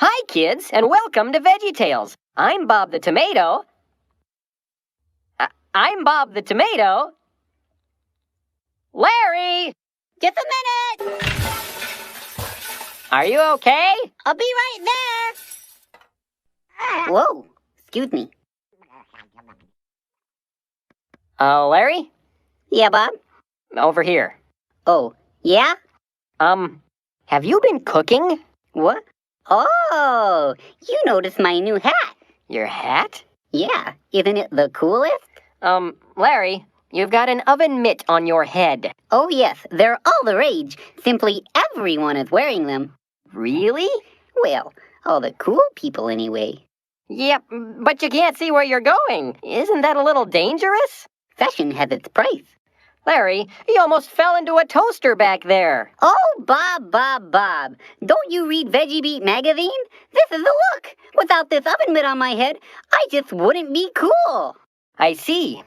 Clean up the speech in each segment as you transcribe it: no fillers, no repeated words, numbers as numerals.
Hi, kids, and welcome to VeggieTales. I'm Bob the Tomato. I'm Bob the Tomato. Larry! Just a minute! Are you okay? I'll be right there! Whoa, excuse me. Larry? Yeah, Bob? Over here. Oh, yeah? Have you been cooking? What? Oh, you noticed my new hat. Your hat? Yeah, isn't it the coolest? Larry, you've got an oven mitt on your head. Oh, yes, they're all the rage. Simply everyone is wearing them. Really? Well, all the cool people anyway. Yep, but you can't see where you're going. Isn't that a little dangerous? Fashion has its price. Larry, you almost fell into a toaster back there. Oh, Bob. Don't you read Veggie magazine? This is the look. Without this oven mitt on my head, I just wouldn't be cool. I see.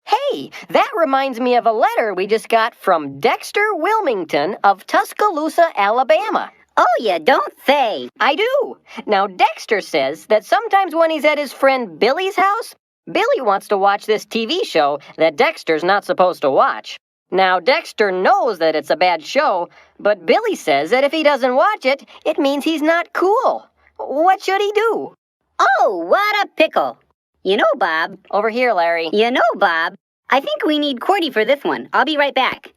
Hey, that reminds me of a letter we just got from Dexter Wilmington of Tuscaloosa, Alabama. Oh, you don't say. I do. Now, Dexter says that sometimes when he's at his friend Billy's house, Billy wants to watch this TV show that Dexter's not supposed to watch. Now, Dexter knows that it's a bad show, but Billy says that if he doesn't watch it, it means he's not cool. What should he do? Oh, what a pickle. You know, Bob. Over here, Larry. You know, Bob. I think we need QWERTY for this one. I'll be right back.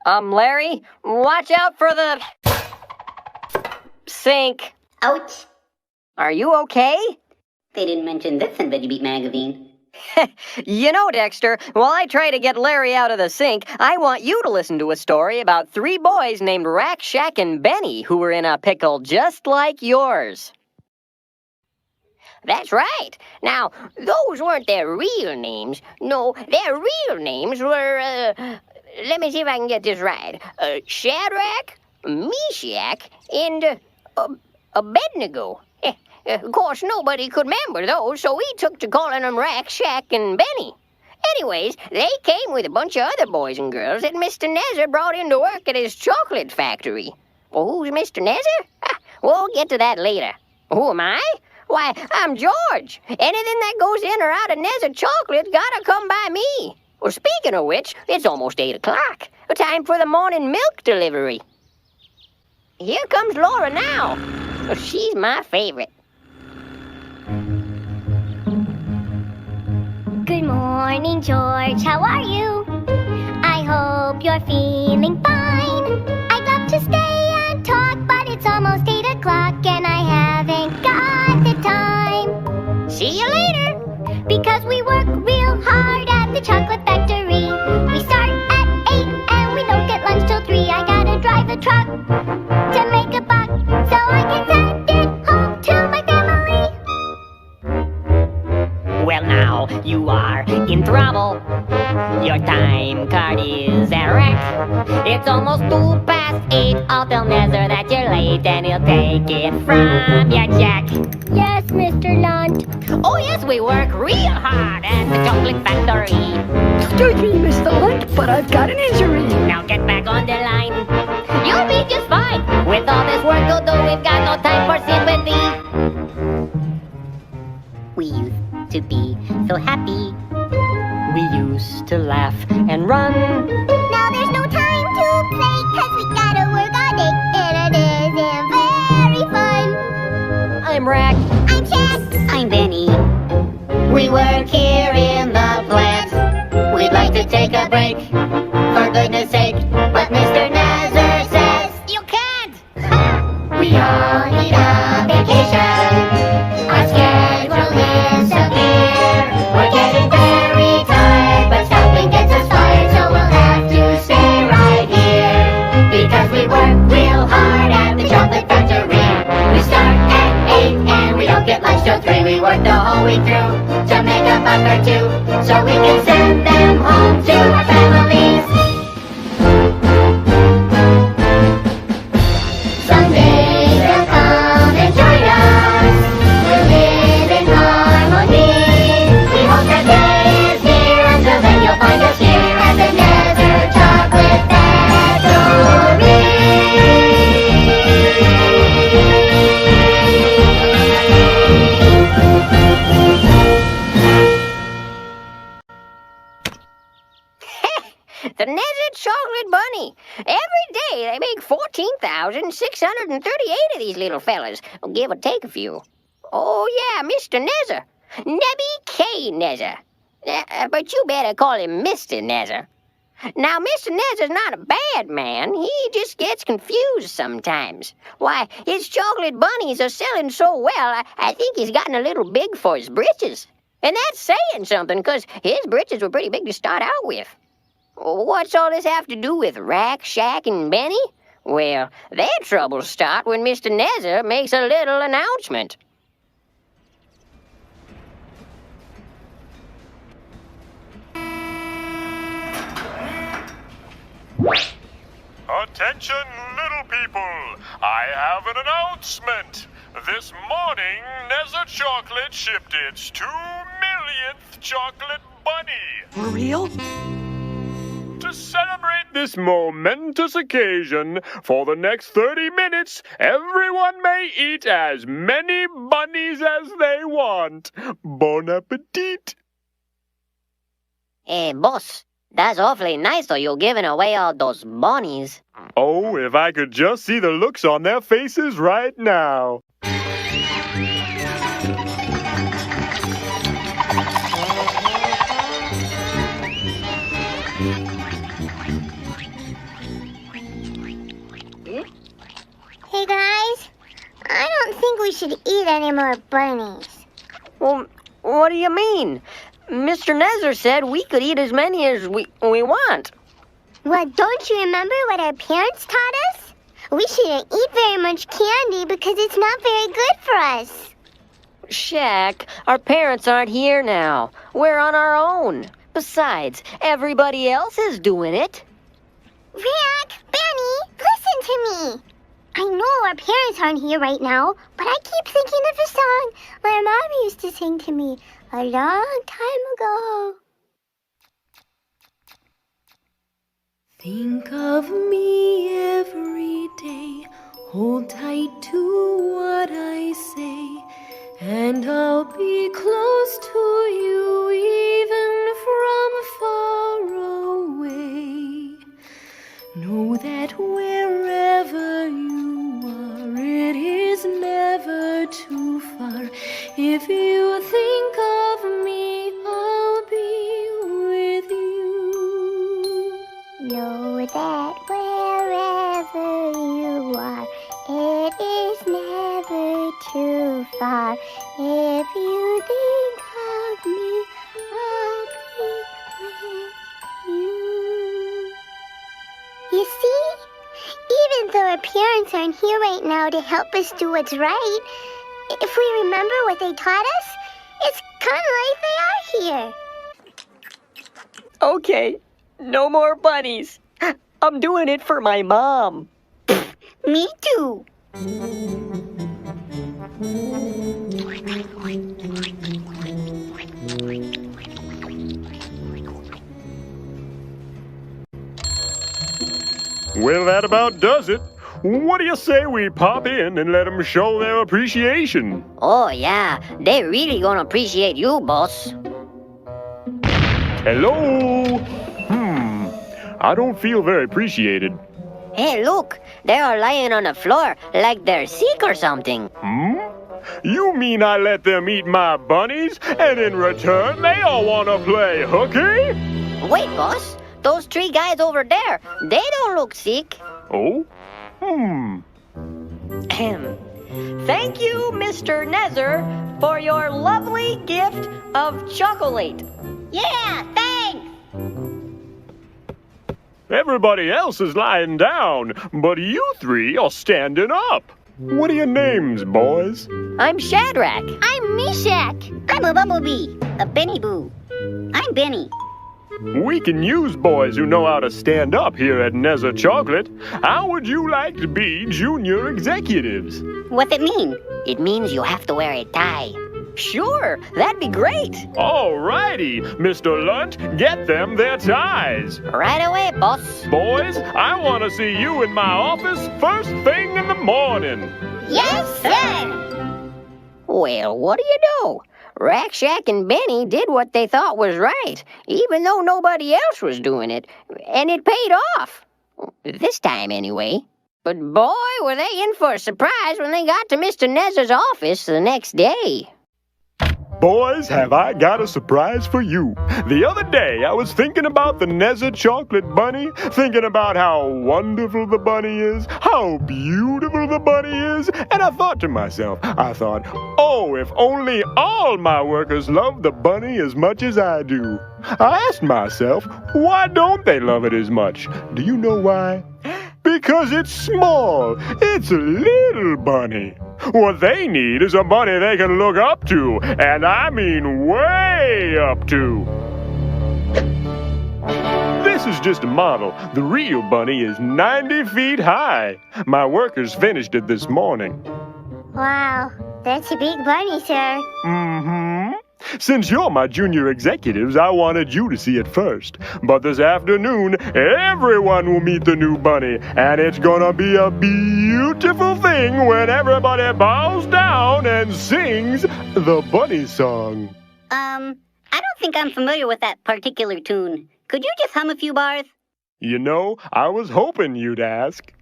Larry, watch out for the sink. Ouch. Are you okay? They didn't mention this in Veggie magazine. You know, Dexter, while I try to get Larry out of the sink, I want you to listen to a story about 3 boys named Rack, Shack, and Benny who were in a pickle just like yours. That's right. Now, those weren't their real names. No, their real names were, let me see if I can get this right. Shadrach, Meshach, and Abednego. Of course, nobody could remember those, so we took to calling them Rack, Shack, and Benny. Anyways, they came with a bunch of other boys and girls that Mr. Nezzer brought in to work at his chocolate factory. Well, who's Mr. Nezzer? We'll get to that later. Who am I? Why, I'm George. Anything that goes in or out of Nezzer chocolate gotta come by me. Well, speaking of which, it's almost 8 o'clock. Time for the morning milk delivery. Here comes Laura now. She's my favorite. Good morning, George. How are you? I hope you're feeling fine. I'd love to stay and talk, but it's almost 8 o'clock and I haven't got the time. See you later. Because we work real hard at the chocolate factory. We start at 8 and we don't get lunch till 3. I gotta drive a truck to make a buck so I can send it home to my family. Well, now you are in trouble. Your time card is a wreck. It's almost 8:02. I'll tell Nezzer that you're late and he'll take it from your check. Yes, Mr. Lunt. Oh, yes, we work real hard at the chocolate factory. Excuse me, Mr. Lunt, but I've got an injury. Now get back on the line. You'll be just fine. With all this work to do, we've got no time for sympathy. We used to be so happy. We used to laugh and run. Now there's no time to play, 'cause we gotta work all day, and it isn't very fun. I'm Rack. I'm Shack. I'm Benny. We work here in the plant. We'd like to take a break, for goodness sake. But Mr. Nezzer says, you can't! We all need a vacation. Our schedule is severe. We're getting very tired, but stopping gets us fired, so we'll have to stay right here. Because we work real hard at the chocolate factory. We start at 8 and we don't get lunch till 3. We work the whole week through to make a buck or two, so we can send them home to our family. The Nezza Chocolate Bunny. Every day they make 14,638 of these little fellas. Give or take a few. Oh, yeah, Mr. Nezza. Nebby K. Nezza. But you better call him Mr. Nezza. Now, Mr. Nezza's not a bad man. He just gets confused sometimes. Why, his chocolate bunnies are selling so well, I think he's gotten a little big for his britches. And that's saying something, 'cause his britches were pretty big to start out with. What's all this have to do with Rack, Shack, and Benny? Well, their troubles start when Mr. Nezza makes a little announcement. Attention, little people! I have an announcement! This morning, Nezza Chocolate shipped its 2 millionth chocolate bunny! For real? To celebrate this momentous occasion, for the next 30 minutes, everyone may eat as many bunnies as they want. Bon appetit! Hey, boss, that's awfully nice of you giving away all those bunnies. Oh, if I could just see the looks on their faces right now. Hey guys, I don't think we should eat any more bunnies. Well, what do you mean? Mr. Nezzer said we could eat as many as we want. Well, don't you remember what our parents taught us? We shouldn't eat very much candy because it's not very good for us. Shaq, our parents aren't here now. We're on our own. Besides, everybody else is doing it. Rick, Benny, listen to me. I know our parents aren't here right now, but I keep thinking of a song my mom used to sing to me a long time ago. Think of me every day, hold tight to what I say, and I'll be close to you even from far away. Know that wherever you are, it is never too far. If you think of me, I'll be with you. Know that wherever you are, it is never too far. If you think of me, I'll be with you. You see, even though our parents aren't here right now to help us do what's right, if we remember what they taught us, it's kind of like they are here. Okay, no more bunnies. I'm doing it for my mom. Me too. Well, that about does it. What do you say we pop in and let them show their appreciation? Oh, yeah, they really gonna appreciate you, boss. Hello? I don't feel very appreciated. Hey, look, they are lying on the floor like they're sick or something. You mean I let them eat my bunnies, and in return they all want to play hooky? Wait, boss, those 3 guys over there, they don't look sick. Oh? Thank you, Mr. Nezzer, for your lovely gift of chocolate. Yeah, thanks. Everybody else is lying down, but you 3 are standing up. What are your names, boys? I'm Shadrach. I'm Meshach. I'm a bumblebee, a Benny Boo. I'm Benny. We can use boys who know how to stand up here at Nezza Chocolate. How would you like to be junior executives? What's it mean? It means you have to wear a tie. Sure, that'd be great. All righty, Mr. Lunt, get them their ties. Right away, boss. Boys, I want to see you in my office first thing in the morning. Yes, sir. Well, what do you know? Rack Shack and Benny did what they thought was right, even though nobody else was doing it, and it paid off. This time, anyway. But boy, were they in for a surprise when they got to Mr. Nezza's office the next day. Boys, have I got a surprise for you. The other day, I was thinking about the Nezza chocolate bunny, thinking about how wonderful the bunny is, how beautiful the bunny is, and I thought to myself, oh, if only all my workers loved the bunny as much as I do. I asked myself, why don't they love it as much? Do you know why? Because it's small. It's a little bunny. What they need is a bunny they can look up to, and I mean way up to. This is just a model. The real bunny is 90 feet high. My workers finished it this morning. Wow, that's a big bunny, sir. Mm-hmm. Since you're my junior executives, I wanted you to see it first. But this afternoon, everyone will meet the new bunny, and it's gonna be a beautiful thing when everybody bows down and sings the bunny song. I don't think I'm familiar with that particular tune. Could you just hum a few bars? You know, I was hoping you'd ask.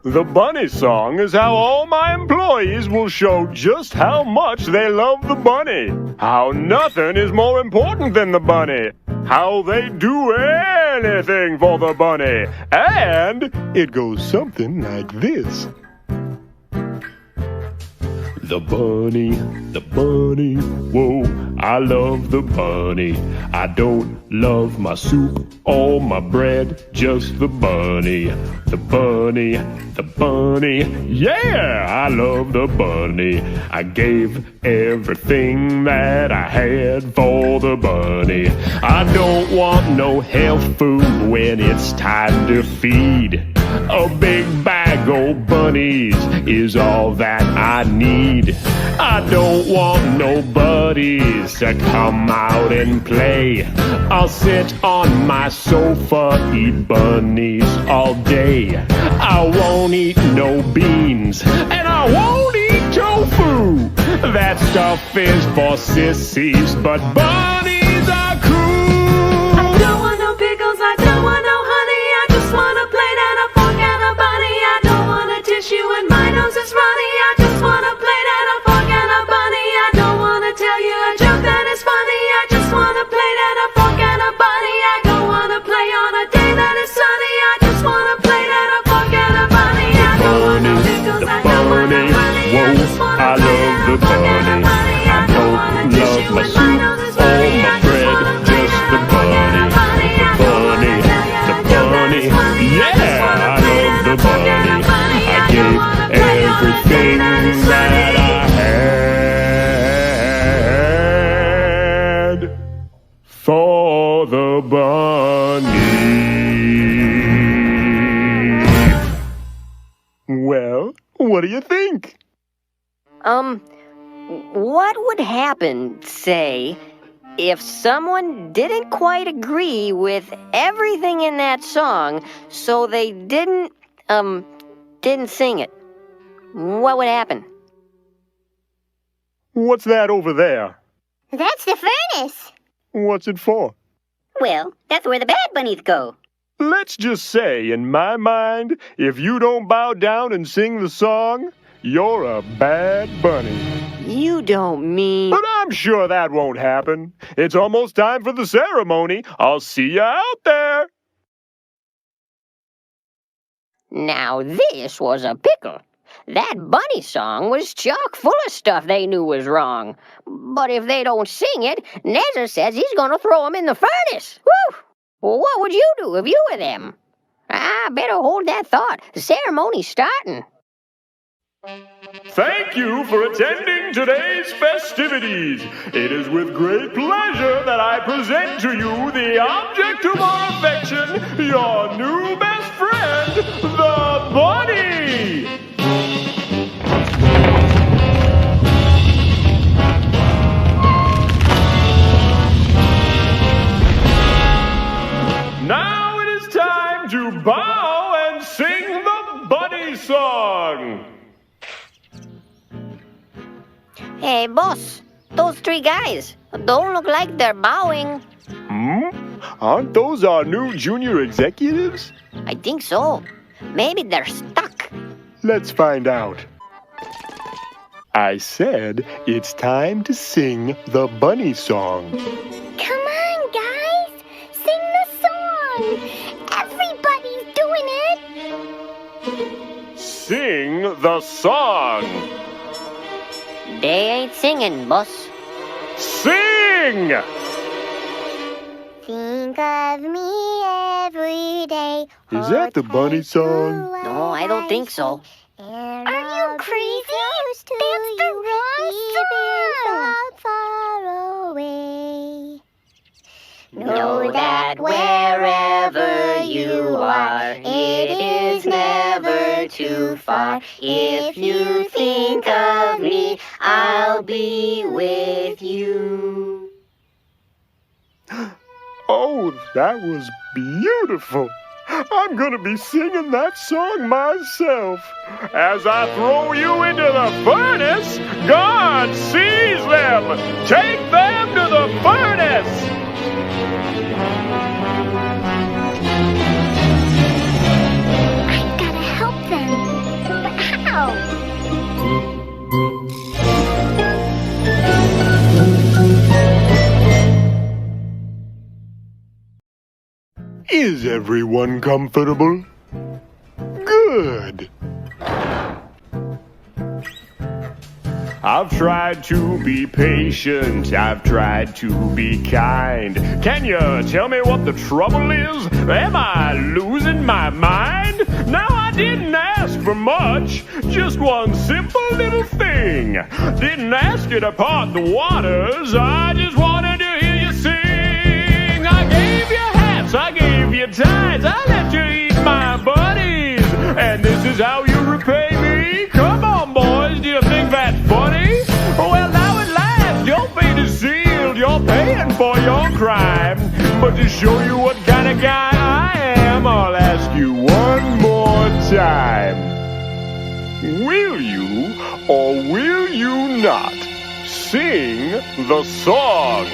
The bunny song is how all my employees will show just how much they love the bunny. How nothing is more important than the bunny. How they do anything for the bunny. And it goes something like this. The bunny, whoa, I love the bunny. I don't love my soup or my bread, just the bunny. The bunny, yeah, I love the bunny. I gave everything that I had for the bunny. I don't want no health food when it's time to feed. A big bag of bunnies is all that I need. I don't want no buddies to come out and play. I'll sit on my sofa, eat bunnies all day. I won't eat no beans, and I won't eat tofu. That stuff is for sissies, but bunnies are cool. I don't want no pickles, I don't want no honey. I just want a plate and a fork and a bunny. I don't want a tissue and my nose is runny. I just want a plate and a fork and a bunny. I don't want to tell you a joke that is funny. I just want a plate and a fork and a bunny. I don't want to play on a day that is sunny. I just want a plate and a fork and a bunny. I don't want no pickles, I don't want no honey. I just want a plate and a fork and a bunny. I don't want a tissue and my nose is runny. I just want a plate and a fork and a bunny. I don't want to tell you a joke that is funny. I just want a plate and a fork and a bunny. I don't want to play on a day that is sunny. For the bunny. Well, what do you think? What would happen, say, if someone didn't quite agree with everything in that song, so they didn't sing it? What would happen? What's that over there? That's the furnace. What's it for? Well, that's where the bad bunnies go. Let's just say, in my mind, if you don't bow down and sing the song, you're a bad bunny. You don't mean... But I'm sure that won't happen. It's almost time for the ceremony. I'll see you out there. Now this was a pickle. That bunny song was chock full of stuff they knew was wrong. But if they don't sing it, Nezza says he's gonna throw them in the furnace. Woo! Well, what would you do if you were them? I better hold that thought. The ceremony's starting. Thank you for attending today's festivities. It is with great pleasure that I present to you the object of our affection, your new best friend, the bunny. Now it is time to bow and sing the bunny song. Hey, boss, those three guys don't look like they're bowing. Aren't those our new junior executives? I think so. Maybe they're stuck. Let's find out. I said it's time to sing the bunny song. Come on, guys. Sing the song. Everybody's doing it. Sing the song. They ain't singing, boss. Sing! Think of me every day. Is that the bunny song? No, I don't think so. Are you crazy? That's the wrong song. Far away. Know that wherever you are, it is never too far. If you think of me, I'll be with you. Oh, that was beautiful. I'm gonna be singing that song myself. As I throw you into the furnace, God sees them. Take them to the furnace. I've gotta help them. But how? Is everyone comfortable? Good. I've tried to be patient, I've tried to be kind. Can you tell me what the trouble is? Am I losing my mind? Now I didn't ask for much, just one simple little thing. Didn't ask you to part the waters, I just wanted to hear you sing. I gave you hats, I gave you ties, I let you eat my buddies. And this is how you repay me? Come on, boys, do you think that's funny? Well, now at last, your fate is sealed. You're paying for your crime. But to show you what kind of guy I am, I'll ask you one more time. Will you or will you not sing the song?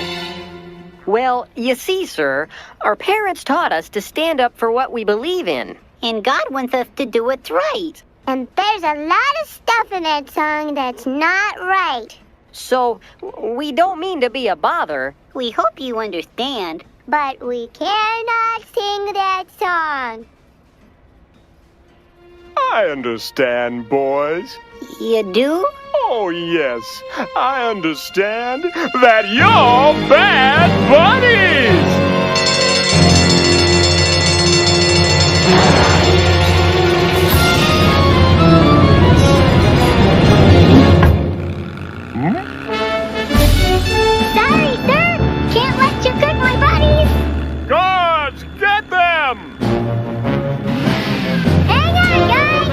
Well, you see, sir, our parents taught us to stand up for what we believe in. And God wants us to do what's right. And there's a lot of stuff in that song that's not right. So, we don't mean to be a bother. We hope you understand. But we cannot sing that song. I understand, boys. You do? Oh, yes, I understand that you're bad buddies! Sorry, sir. Can't let you cook my buddies. Guards, get them! Hang on, guys.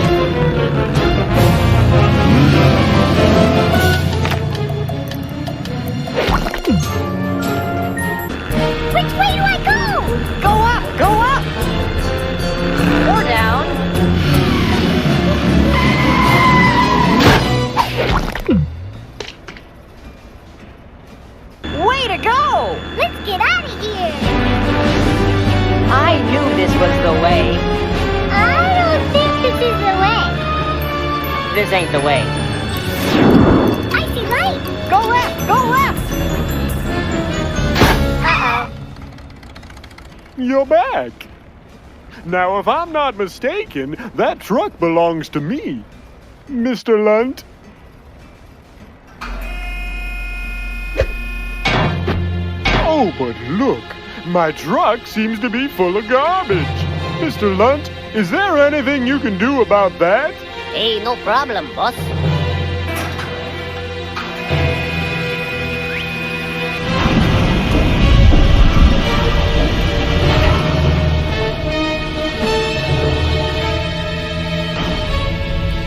Which way do I go? Go up! Go up! Or down. Way to go! Let's get out of here. I knew this was the way. I don't think this is the way. This ain't the way. I see light. Go left! Go left! Uh-oh. You're back. Now, if I'm not mistaken, that truck belongs to me. Mr. Lunt? Oh, but look, my truck seems to be full of garbage. Mr. Lunt, is there anything you can do about that? Hey, no problem, boss.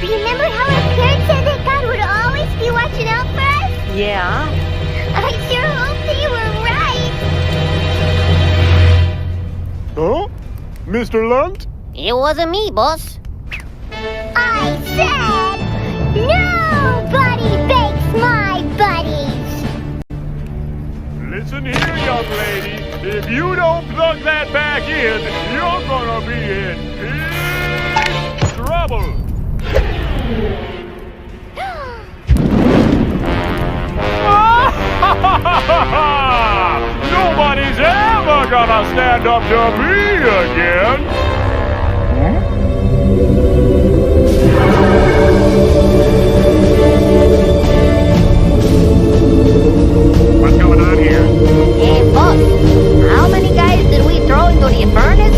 Remember how our parents said that God would always be watching out for us? Yeah? I sure hope they were right. Huh? Mr. Lunt? It wasn't me, boss. I said, nobody bakes my Listen here, young lady. If you don't plug that back in, you're gonna be in big trouble. Nobody's ever gonna stand up to me again. What's going on here? Hey, boss, how many guys did we throw into the furnace?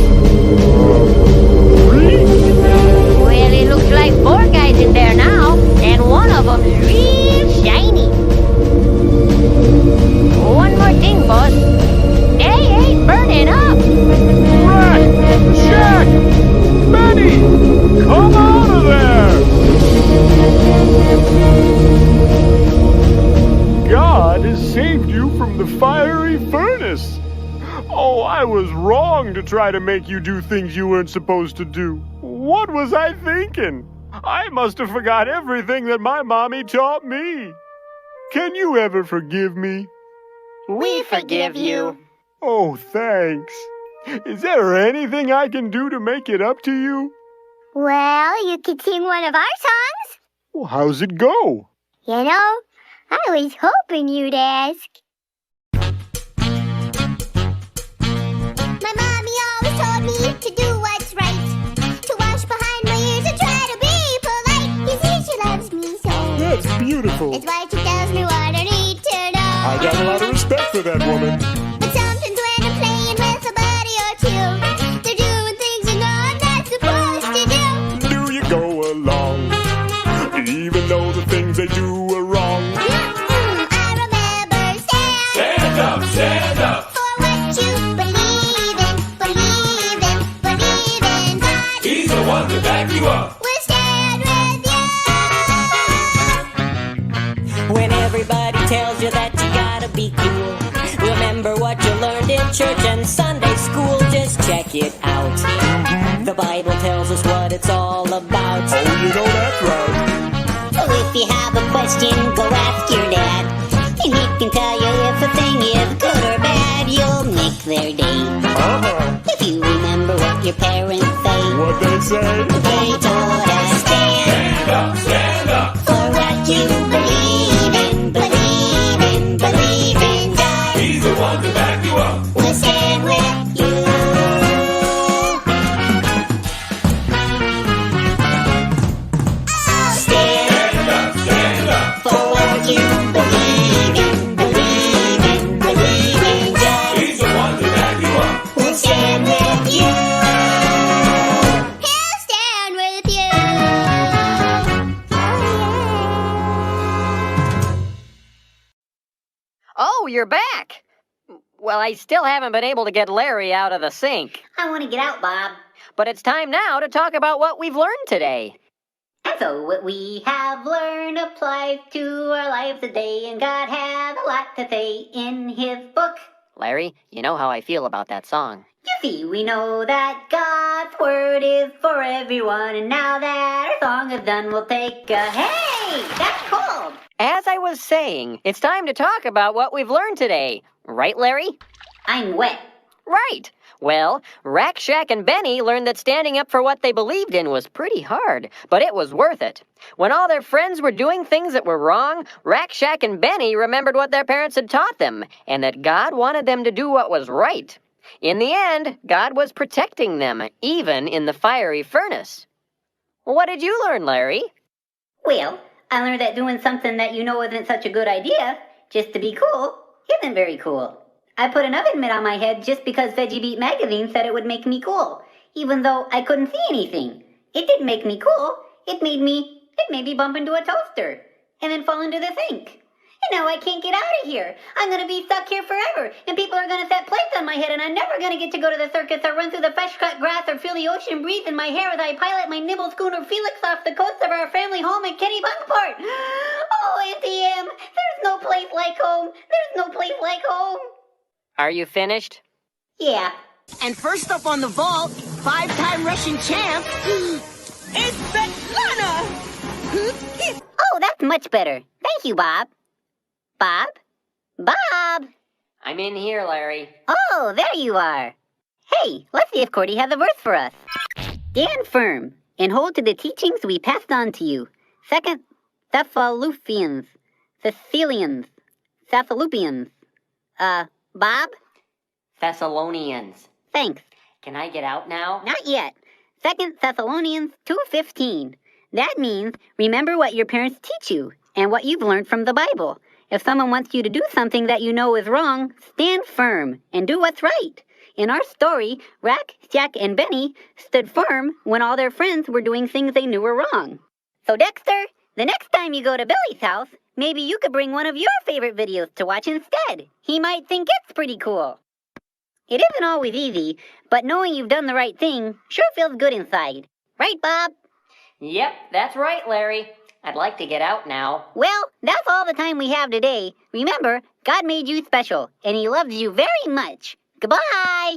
Well, it looks like 4 guys in there now, and one of them's real shiny. One more thing, boss. They ain't burning up. Rat! Jack! Benny! Come out of there! God has saved you from the fiery furnace. Oh, I was wrong to try to make you do things you weren't supposed to do. What was I thinking? I must have forgot everything that my mommy taught me. Can you ever forgive me? We forgive you. Oh, thanks. Is there anything I can do to make it up to you? Well, you could sing one of our songs. Well, how's it go? You know, I was hoping you'd ask. My mommy always told me to do what's right, to wash behind my ears and try to be polite. You see, she loves me so. That's beautiful. It's why she tells me what I need to know. I got a lot of respect for that woman. But sometimes when I'm playing with somebody or two, they're doing things you know I'm not supposed to do. Do you go along, even though the things they do are wrong? I remember stand up, stand up. for what you believe in, believe in, believe in God. He's the one to back you up. We'll stand with you. When everybody tells you that you gotta be cool, remember what you learned in church and Sunday school. Just check it out. The Bible tells us what it's all about. Oh, you know that's right. So if you have a question, go ask your dad, and he can tell you if a thing is good or bad. You'll make their day if you remember what your parents say. What they say? They told us stand up for what you believe in, believe in, believe in God. He's the one to back you up. We'll stand with you. Stand up for what you believe in, believe in, believe in God. He's the one to back you up. We'll stand with you. He'll stand with you. Oh, you're back. Well, I still haven't been able to get Larry out of the sink. I want to get out, Bob. But it's time now to talk about what we've learned today. And so what we have learned applies to our lives today, and God has a lot to say in his book. Larry, you know how I feel about that song. You see, we know that God's word is for everyone, and now that our song is done, we'll take a hey, that's cold. As I was saying, it's time to talk about what we've learned today. Right, Larry? I'm wet. Right. Well, Rack, Shack, and Benny learned that standing up for what they believed in was pretty hard, but it was worth it. When all their friends were doing things that were wrong, Rack, Shack, and Benny remembered what their parents had taught them, and that God wanted them to do what was right. In the end, God was protecting them, even in the fiery furnace. What did you learn, Larry? Well, I learned that doing something that you know isn't such a good idea, just to be cool, isn't very cool. I put an oven mitt on my head just because VeggieBeat magazine said it would make me cool, even though I couldn't see anything. It didn't make me cool. It made me bump into a toaster and then fall into the sink. And now I can't get out of here. I'm going to be stuck here forever, and people are going to set plates on my head, and I'm never going to get to go to the circus or run through the fresh-cut grass or feel the ocean breeze in my hair as I pilot my nimble schooner Felix off the coast of our family home at Kennebunkport. Oh, Auntie Em, there's no place like home. There's no place like home. Are you finished? Yeah. And first up on the vault, 5-time Russian champ, it's Svetlana! Oh, that's much better. Thank you, Bob. Bob? Bob! I'm in here, Larry. Oh, there you are. Hey, let's see if Cordy has a verse for us. Stand firm and hold to the teachings we passed on to you. Second Thessalonians. Bob? Thessalonians. Thanks. Can I get out now? Not yet. 2 Thessalonians 2:15. That means remember what your parents teach you and what you've learned from the Bible. If someone wants you to do something that you know is wrong, stand firm and do what's right. In our story, Rack, Jack, and Benny stood firm when all their friends were doing things they knew were wrong. So Dexter, the next time you go to Billy's house, maybe you could bring one of your favorite videos to watch instead. He might think it's pretty cool. It isn't always easy, but knowing you've done the right thing sure feels good inside. Right, Bob? Yep, that's right, Larry. I'd like to get out now. Well, that's all the time we have today. Remember, God made you special, and He loves you very much. Goodbye!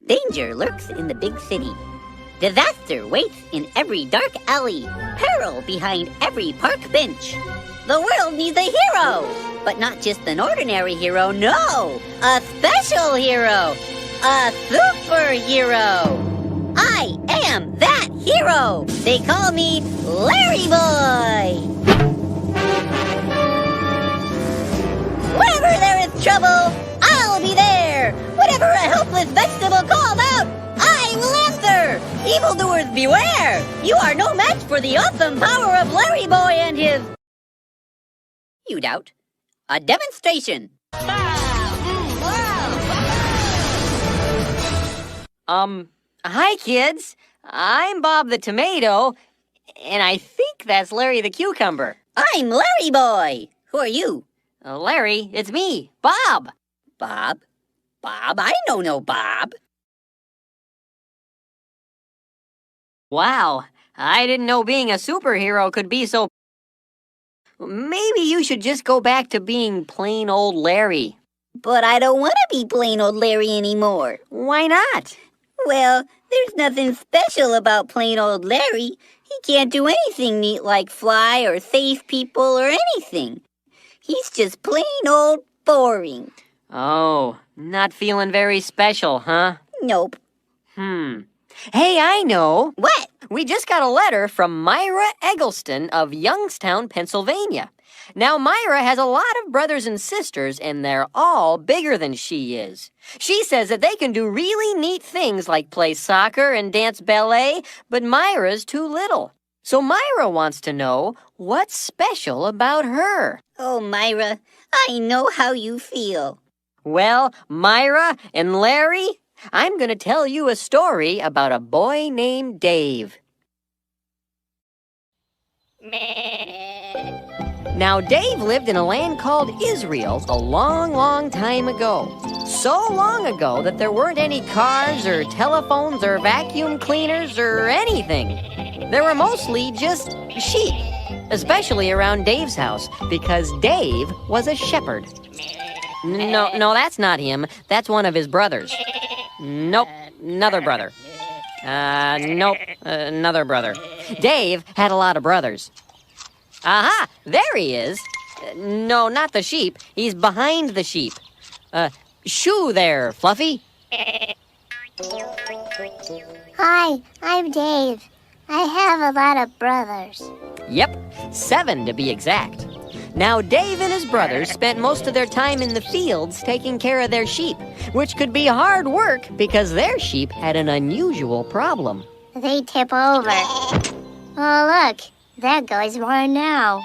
Danger lurks in the big city. Disaster waits in every dark alley. Peril behind every park bench. The world needs a hero! But not just an ordinary hero, no! A special hero! A superhero! I am that hero! They call me Larry Boy! Wherever there is trouble, I'll be there! Whatever a helpless vegetable calls out, I will answer! Evildoers beware! You are no match for the awesome power of Larry Boy and his... You doubt? A demonstration! Hi, kids. I'm Bob the Tomato, and I think that's Larry the Cucumber. I'm Larry Boy! Who are you? Larry, it's me, Bob. Bob? Bob? I know no Bob. Wow, I didn't know being a superhero could be so... Maybe you should just go back to being plain old Larry. But I don't want to be plain old Larry anymore. Why not? Well, there's nothing special about plain old Larry. He can't do anything neat like fly or save people or anything. He's just plain old boring. Oh, not feeling very special, huh? Nope. Hey, I know. What? We just got a letter from Myra Eggleston of Youngstown, Pennsylvania. Now, Myra has a lot of brothers and sisters, and they're all bigger than she is. She says that they can do really neat things like play soccer and dance ballet, but Myra's too little. So Myra wants to know what's special about her. Oh, Myra, I know how you feel. Well, Myra and Larry, I'm going to tell you a story about a boy named Dave. Now, Dave lived in a land called Israel a long, long time ago. So long ago that there weren't any cars or telephones or vacuum cleaners or anything. There were mostly just sheep, especially around Dave's house, because Dave was a shepherd. No, that's not him. That's one of his brothers. Nope, another brother. Nope, another brother. Dave had a lot of brothers. Aha, there he is. No, not the sheep. He's behind the sheep. Shoo there, Fluffy. Hi, I'm Dave. I have a lot of brothers. Yep, 7 to be exact. Now, Dave and his brothers spent most of their time in the fields taking care of their sheep, which could be hard work because their sheep had an unusual problem. They tip over. Oh, look, there goes one now.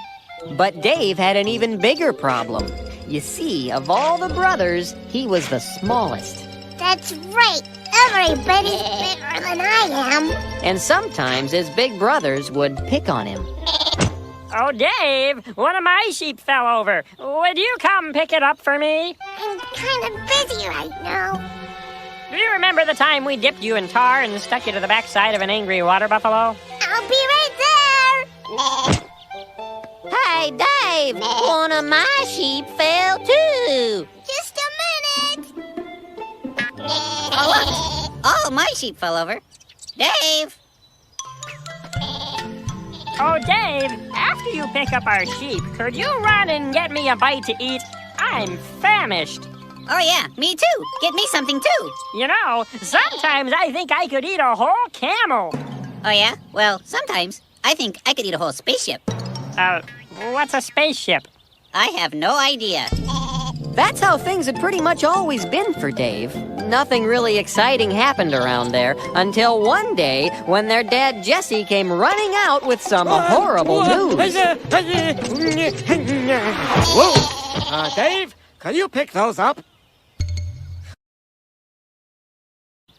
But Dave had an even bigger problem. You see, of all the brothers, he was the smallest. That's right. Everybody's bigger than I am. And sometimes his big brothers would pick on him. Oh, Dave, one of my sheep fell over. Would you come pick it up for me? I'm kind of busy right now. Do you remember the time we dipped you in tar and stuck you to the backside of an angry water buffalo? I'll be right there. Hey, Dave, one of my sheep fell too. Just a minute. Oh, look. All my sheep fell over. Dave! Oh, Dave, after you pick up our sheep, could you run and get me a bite to eat? I'm famished. Oh, yeah, me too. Get me something, too. You know, sometimes I think I could eat a whole camel. Oh, yeah? Well, sometimes I think I could eat a whole spaceship. What's a spaceship? I have no idea. That's how things had pretty much always been for Dave. Nothing really exciting happened around there until one day when their dad Jesse came running out with some horrible news. Whoa! Dave, can you pick those up?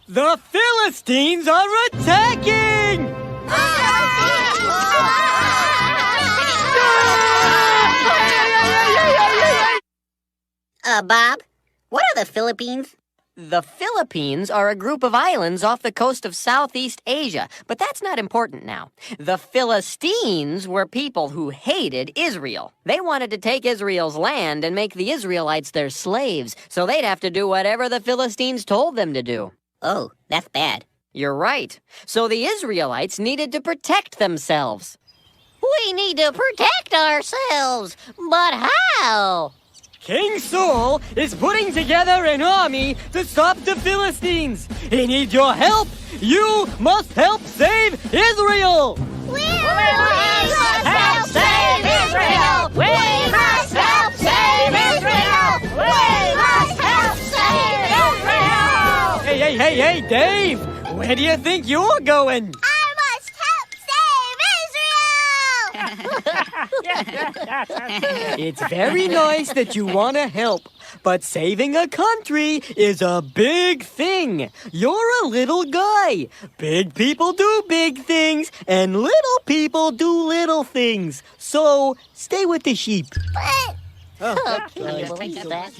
The Philistines are attacking! Bob, what are the Philippines? The Philippines are a group of islands off the coast of Southeast Asia, but that's not important now. The Philistines were people who hated Israel. They wanted to take Israel's land and make the Israelites their slaves, so they'd have to do whatever the Philistines told them to do. Oh, that's bad. You're right. So the Israelites needed to protect themselves. We need to protect ourselves, but how? King Saul is putting together an army to stop the Philistines. He needs your help. You must help save Israel. We must help save Israel! We must help save Israel! We must help save Israel! Hey, Dave. Where do you think you're going? I must help save Israel! It's very nice that you want to help, but saving a country is a big thing. You're a little guy. Big people do big things, and little people do little things. So stay with the sheep. Can you believe that?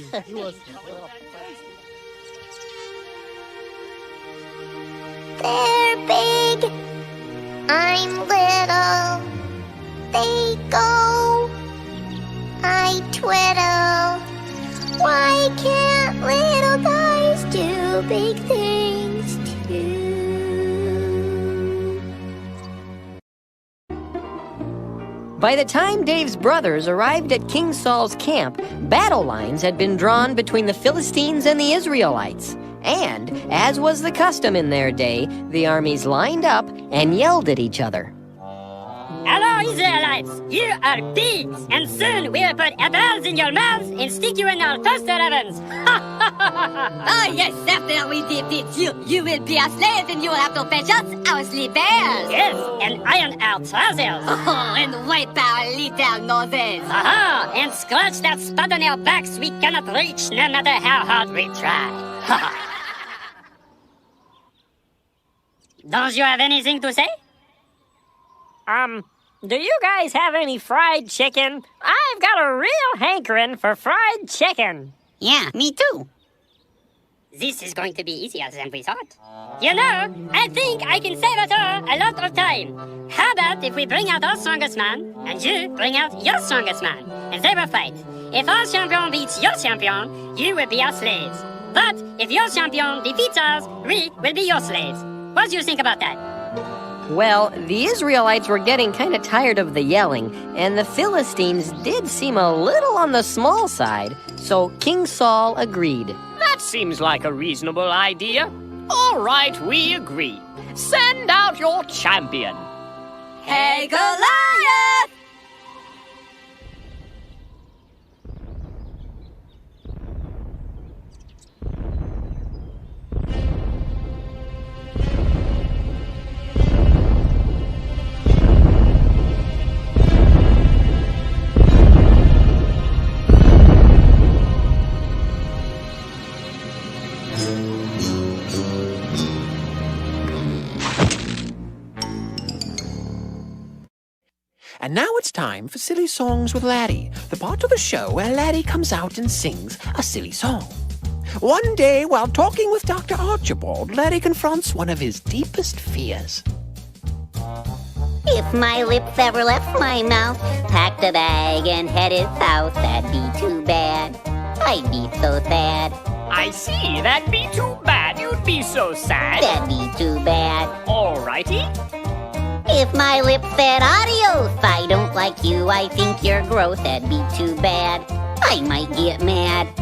They're big. I'm little. They go. I twiddle. Why can't little guys do big things too? By the time Dave's brothers arrived at King Saul's camp, battle lines had been drawn between the Philistines and the Israelites. And, as was the custom in their day, the armies lined up and yelled at each other. Hello, Israelites! You are pigs, and soon we will put apples in your mouths and stick you in our toaster ovens. Oh, yes, after we defeat you, you will be a slave and you will have to fetch us our slippers. Yes, and iron our trousers. Oh, and wipe our little noses. Aha! And scratch that spot on our backs we cannot reach no matter how hard we try. Don't you have anything to say? Do you guys have any fried chicken? I've got a real hankering for fried chicken. Yeah, me too. This is going to be easier than we thought. You know, I think I can save us all a lot of time. How about if we bring out our strongest man, and you bring out your strongest man, and they will fight. If our champion beats your champion, you will be our slaves. But if your champion defeats us, we will be your slaves. What do you think about that? Well, the Israelites were getting kind of tired of the yelling, and the Philistines did seem a little on the small side, so King Saul agreed. That seems like a reasonable idea. All right, we agree. Send out your champion. Hey, Goliath! And now it's time for Silly Songs with Laddie, the part of the show where Laddie comes out and sings a silly song. One day, while talking with Dr. Archibald, Laddie confronts one of his deepest fears. If my lips ever left my mouth, packed a bag and headed south, that'd be too bad. I'd be so sad. I see, that'd be too bad. You'd be so sad. That'd be too bad. All righty. If my lips said adios, I don't like you, I think you're gross, that'd be too bad. I might get mad.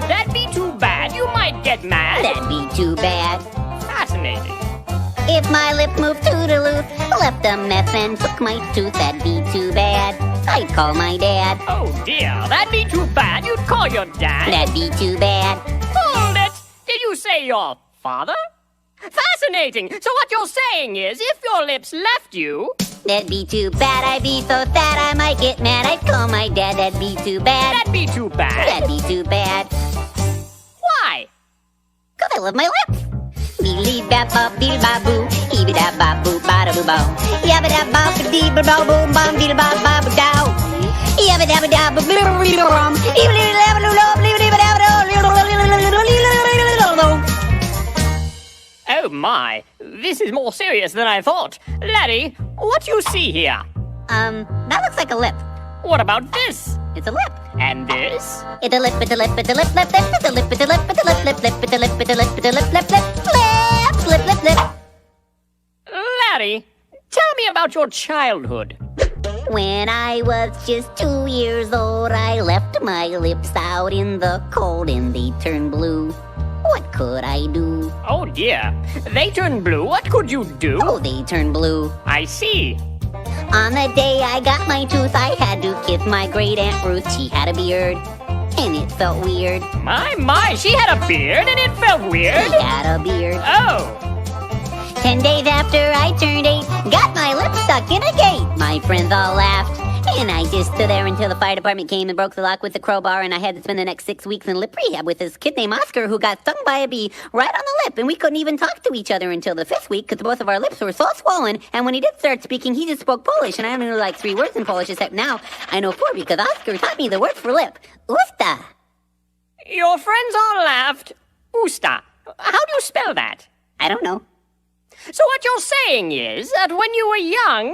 That'd be too bad. You might get mad. That'd be too bad. Fascinating. If my lips moved toodaloo, left a mess and took my tooth, that'd be too bad. I'd call my dad. Oh dear, that'd be too bad. You'd call your dad. That'd be too bad. Hold it! Did you say your father? Fascinating! So what you're saying is, if your lips left you... That'd be too bad, I'd be so sad I might get mad. I'd call my dad, that'd be too bad. That'd be too bad. That'd be too bad. Why? 'Cause I love my lips. Beely bap bop beely bop boo, eeby da bop boo bada boo bow. Yabba da bop dee ba bow boom bom beely bop bop dow. Yabba da ba da ba blee blee rum. Eeby da ba loo blee blee ba da ba Oh my, this is more serious than I thought. Laddie, what do you see here? That looks like a lip. What about this? It's a lip. And this? It's a lip, it's a lip, it's a lip, lip, lip, it's a lip, it's a lip, it's a lip, lip, lip, it's a lip, it's a lip, it's a lip, lip, lip, lip, lip, lip. Laddie, tell me about your childhood. When I was just 2 years old, I left my lips out in the cold and they turned blue. What could I do? Oh dear, they turned blue. What could you do? Oh, they turned blue. I see. On the day I got my tooth, I had to kiss my great Aunt Ruth. She had a beard, and it felt weird. My, she had a beard and it felt weird. She had a beard. Oh. 10 days after I turned 8, got my lips stuck in a gate. My friends all laughed, and I just stood there until the fire department came and broke the lock with a crowbar, and I had to spend the next 6 weeks in lip rehab with this kid named Oscar who got stung by a bee right on the lip, and we couldn't even talk to each other until the 5th week because both of our lips were so swollen, and when he did start speaking, he just spoke Polish, and I only knew like 3 words in Polish, except now I know 4 because Oscar taught me the word for lip. Usta. Your friends all laughed. Usta. How do you spell that? I don't know. So what you're saying is that when you were young...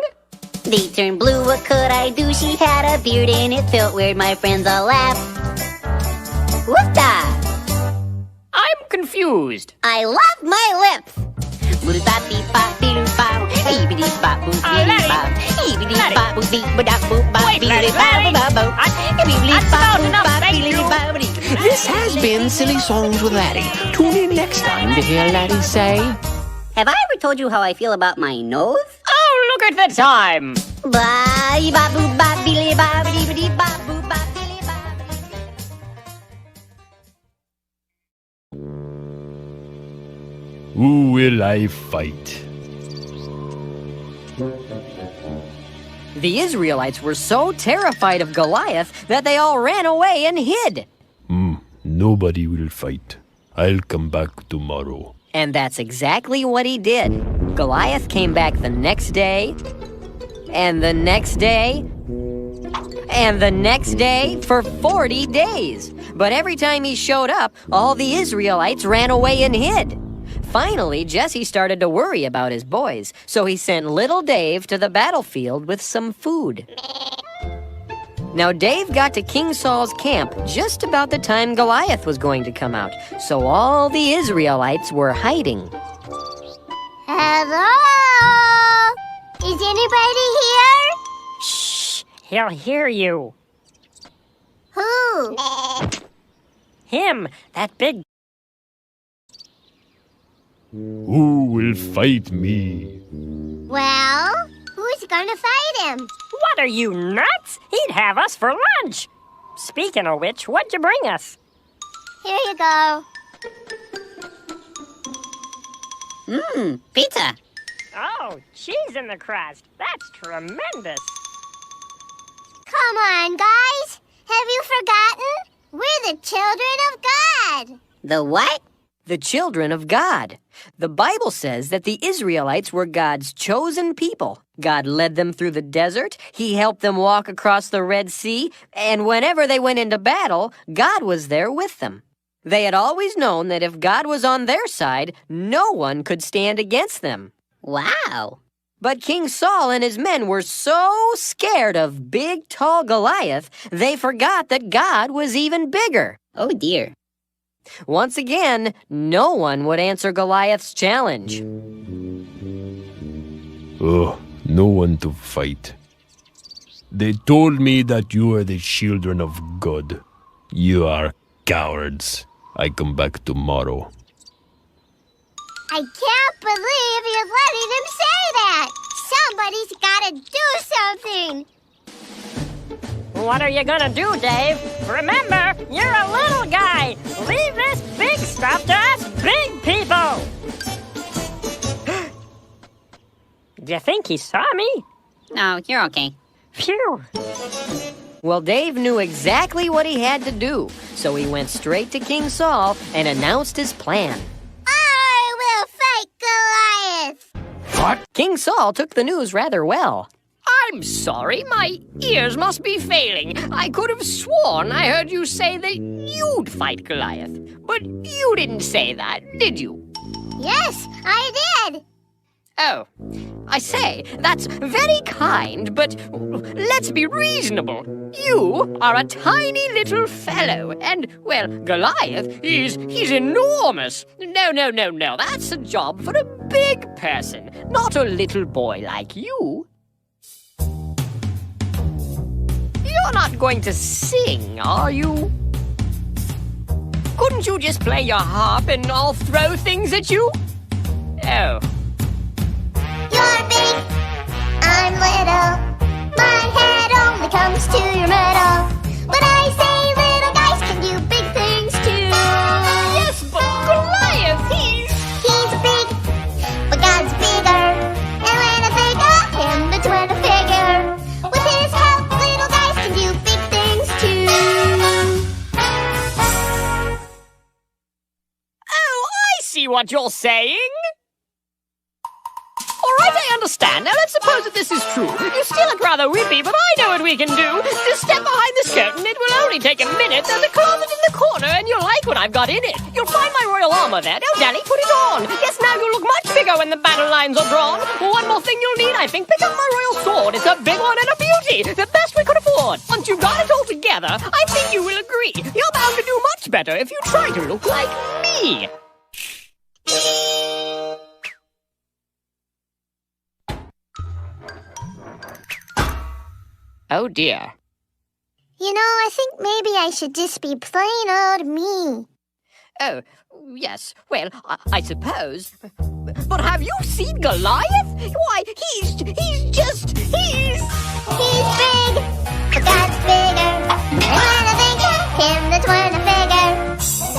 They turned blue, what could I do? She had a beard and it felt weird, my friends all laughed. Usta. I'm confused. I love my lips. This has been Silly Songs with Laddie. Tune in next time to hear Laddie say... Have I ever told you how I feel about my nose? Oh, look at the time. Who will I fight? The Israelites were so terrified of Goliath that they all ran away and hid. Nobody will fight. I'll come back tomorrow. And that's exactly what he did. Goliath came back the next day, and the next day, and the next day for 40 days. But every time he showed up, all the Israelites ran away and hid. Finally, Jesse started to worry about his boys, so he sent little Dave to the battlefield with some food. Now, Dave got to King Saul's camp just about the time Goliath was going to come out, so all the Israelites were hiding. Hello? Is anybody here? Shh, he'll hear you. Who? Him, that big... Who will fight me? Well, who's gonna fight him? What are you, nuts? He'd have us for lunch. Speaking of which, what'd you bring us? Here you go. Pizza. Oh, cheese in the crust. That's tremendous. Come on, guys. Have you forgotten? We're the children of God. The what? The children of God. The Bible says that the Israelites were God's chosen people. God led them through the desert. He helped them walk across the Red Sea. And whenever they went into battle, God was there with them. They had always known that if God was on their side, no one could stand against them. Wow. But King Saul and his men were so scared of big, tall Goliath, they forgot that God was even bigger. Oh, dear. Once again, no one would answer Goliath's challenge. Oh, no one to fight. They told me that you are the children of God. You are cowards. I come back tomorrow. I can't believe you're letting him say that! Somebody's gotta do something! What are you gonna do, Dave? Remember, you're a little guy. Leave this big stuff to us big people. Do you think he saw me? No, you're okay. Phew. Well, Dave knew exactly what he had to do, so he went straight to King Saul and announced his plan. I will fight Goliath! What? King Saul took the news rather well. I'm sorry, my ears must be failing. I could have sworn I heard you say that you'd fight Goliath. But you didn't say that, did you? Yes, I did! Oh, I say, that's very kind, but let's be reasonable. You are a tiny little fellow, and, well, Goliath, he's enormous. No, that's a job for a big person, not a little boy like you. You're not going to sing, are you? Couldn't you just play your harp and I'll throw things at you? Oh. You're big, I'm little. My head only comes to your middle. But I say little guys can do big things too. Yes, but Goliath, he's big, but God's bigger. And when I think of him, that's when I figure. With his help, little guys can do big things too. Oh, I see what you're saying. All right, I understand. Now, let's suppose that this is true. You still look rather weepy, but I know what we can do. Just step behind this curtain. It will only take a minute. There's a closet in the corner, and you'll like what I've got in it. You'll find my royal armor there. Don't dally, put it on. Yes, now you'll look much bigger when the battle lines are drawn. One more thing you'll need, I think. Pick up my royal sword. It's a big one and a beauty. The best we could afford. Once you've got it all together, I think you will agree. You're bound to do much better if you try to look like me. Oh, dear. You know, I think maybe I should just be plain old me. Oh, yes. Well, I suppose. But have you seen Goliath? Why, he's big, but God's bigger. And when I think of him, that's when I figure.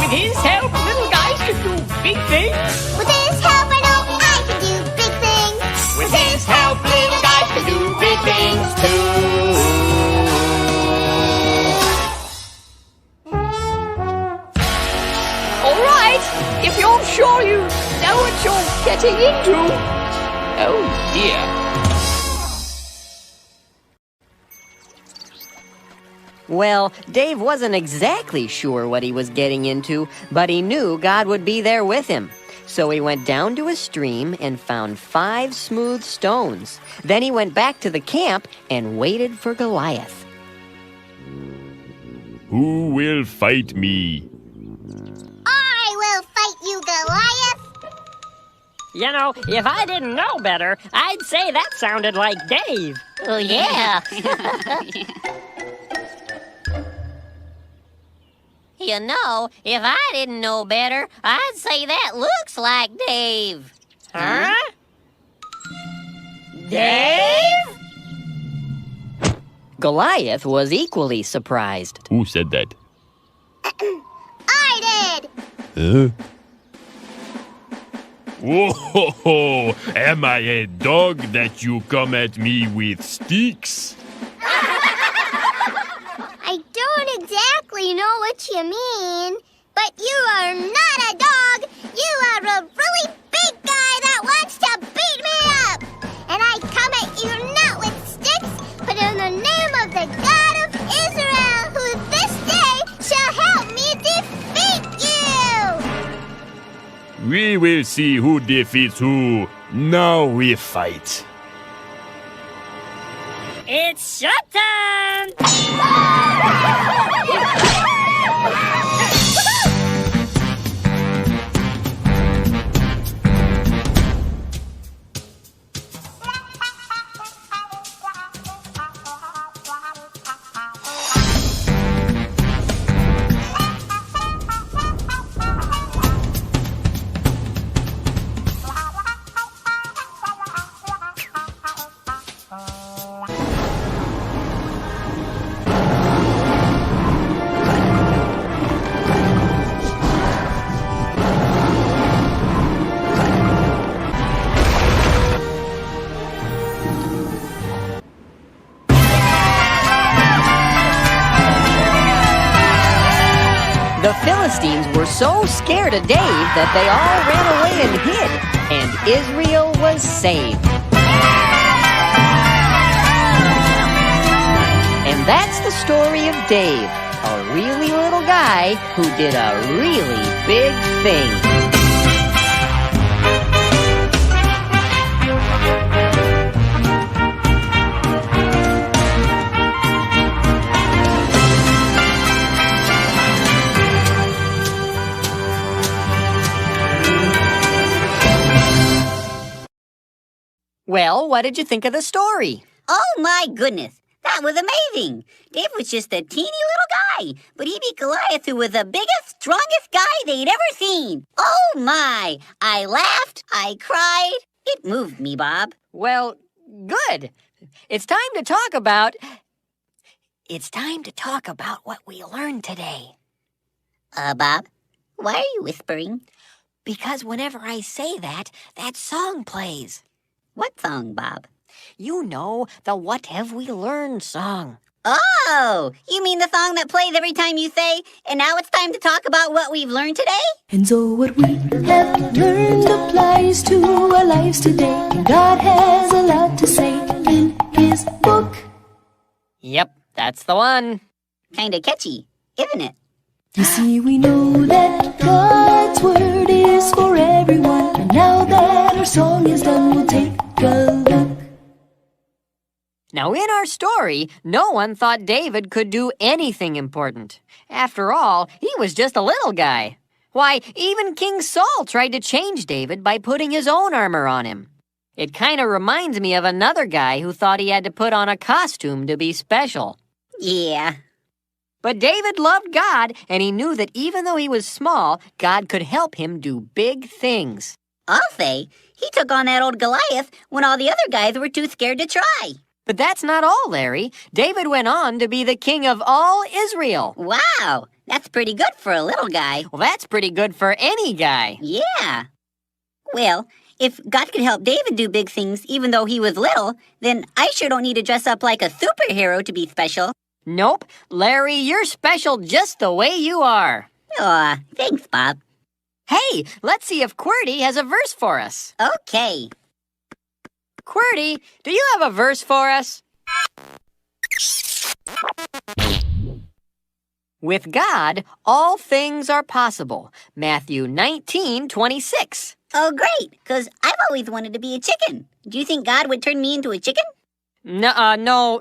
With his help, little guys can do big things. With his help, I know I can do big things. With his help, little guys can do big things too. All right, if you're sure you know what you're getting into. Oh, dear. Well, Dave wasn't exactly sure what he was getting into, but he knew God would be there with him. So he went down to a stream and found 5 smooth stones. Then he went back to the camp and waited for Goliath. Who will fight me? I will fight you, Goliath. You know, if I didn't know better, I'd say that sounded like Dave. Oh, yeah. You know, if I didn't know better, I'd say that looks like Dave. Huh? Dave? Goliath was equally surprised. Who said that? I did. Huh? Whoa, am I a dog that you come at me with sticks? I don't exactly know what you mean, but you are not a dog. You are a really big guy that wants to beat me up. And I come at you not with sticks, but in the name of the God of Israel, who this day shall help me defeat you. We will see who defeats who. Now we fight. It's showtime! Philistines were so scared of Dave that they all ran away and hid, and Israel was saved. And that's the story of Dave, a really little guy who did a really big thing. Well, what did you think of the story? Oh my goodness, that was amazing. Dave was just a teeny little guy, but he beat Goliath, who was the biggest, strongest guy they'd ever seen. Oh my, I laughed, I cried. It moved me, Bob. Well, good. It's time to talk about what we learned today. Bob, why are you whispering? Because whenever I say that song plays. What song, Bob? You know, the What Have We Learned song. Oh, you mean the song that plays every time you say, and now it's time to talk about what we've learned today? And so what we have learned applies to our lives today. God has a lot to say in his book. Yep, that's the one. Kinda catchy, isn't it? You see, we know that God's word is for everyone. And now that our song is done, we'll take a look. Now, in our story, no one thought David could do anything important. After all, he was just a little guy. Why, even King Saul tried to change David by putting his own armor on him. It kind of reminds me of another guy who thought he had to put on a costume to be special. Yeah. But David loved God, and he knew that even though he was small, God could help him do big things. I'll say, he took on that old Goliath when all the other guys were too scared to try. But that's not all, Larry. David went on to be the king of all Israel. Wow, that's pretty good for a little guy. Well, that's pretty good for any guy. Yeah. Well, if God could help David do big things even though he was little, then I sure don't need to dress up like a superhero to be special. Nope. Larry, you're special just the way you are. Aw, thanks, Bob. Hey, let's see if QWERTY has a verse for us. Okay. QWERTY, do you have a verse for us? With God, all things are possible. Matthew 19:26. Oh, great, because I've always wanted to be a chicken. Do you think God would turn me into a chicken? No.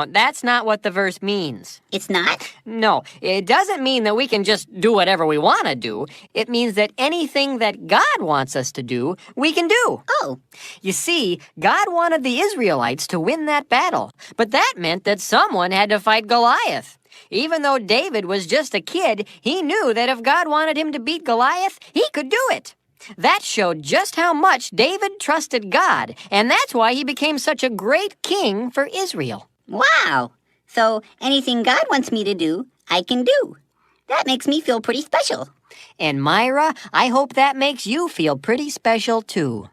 That's not what the verse means. It's not? No, it doesn't mean that we can just do whatever we want to do. It means that anything that God wants us to do, we can do. Oh. You see, God wanted the Israelites to win that battle, but that meant that someone had to fight Goliath. Even though David was just a kid, he knew that if God wanted him to beat Goliath, he could do it. That showed just how much David trusted God, and that's why he became such a great king for Israel. Wow! So anything God wants me to do, I can do. That makes me feel pretty special. And Myra, I hope that makes you feel pretty special too.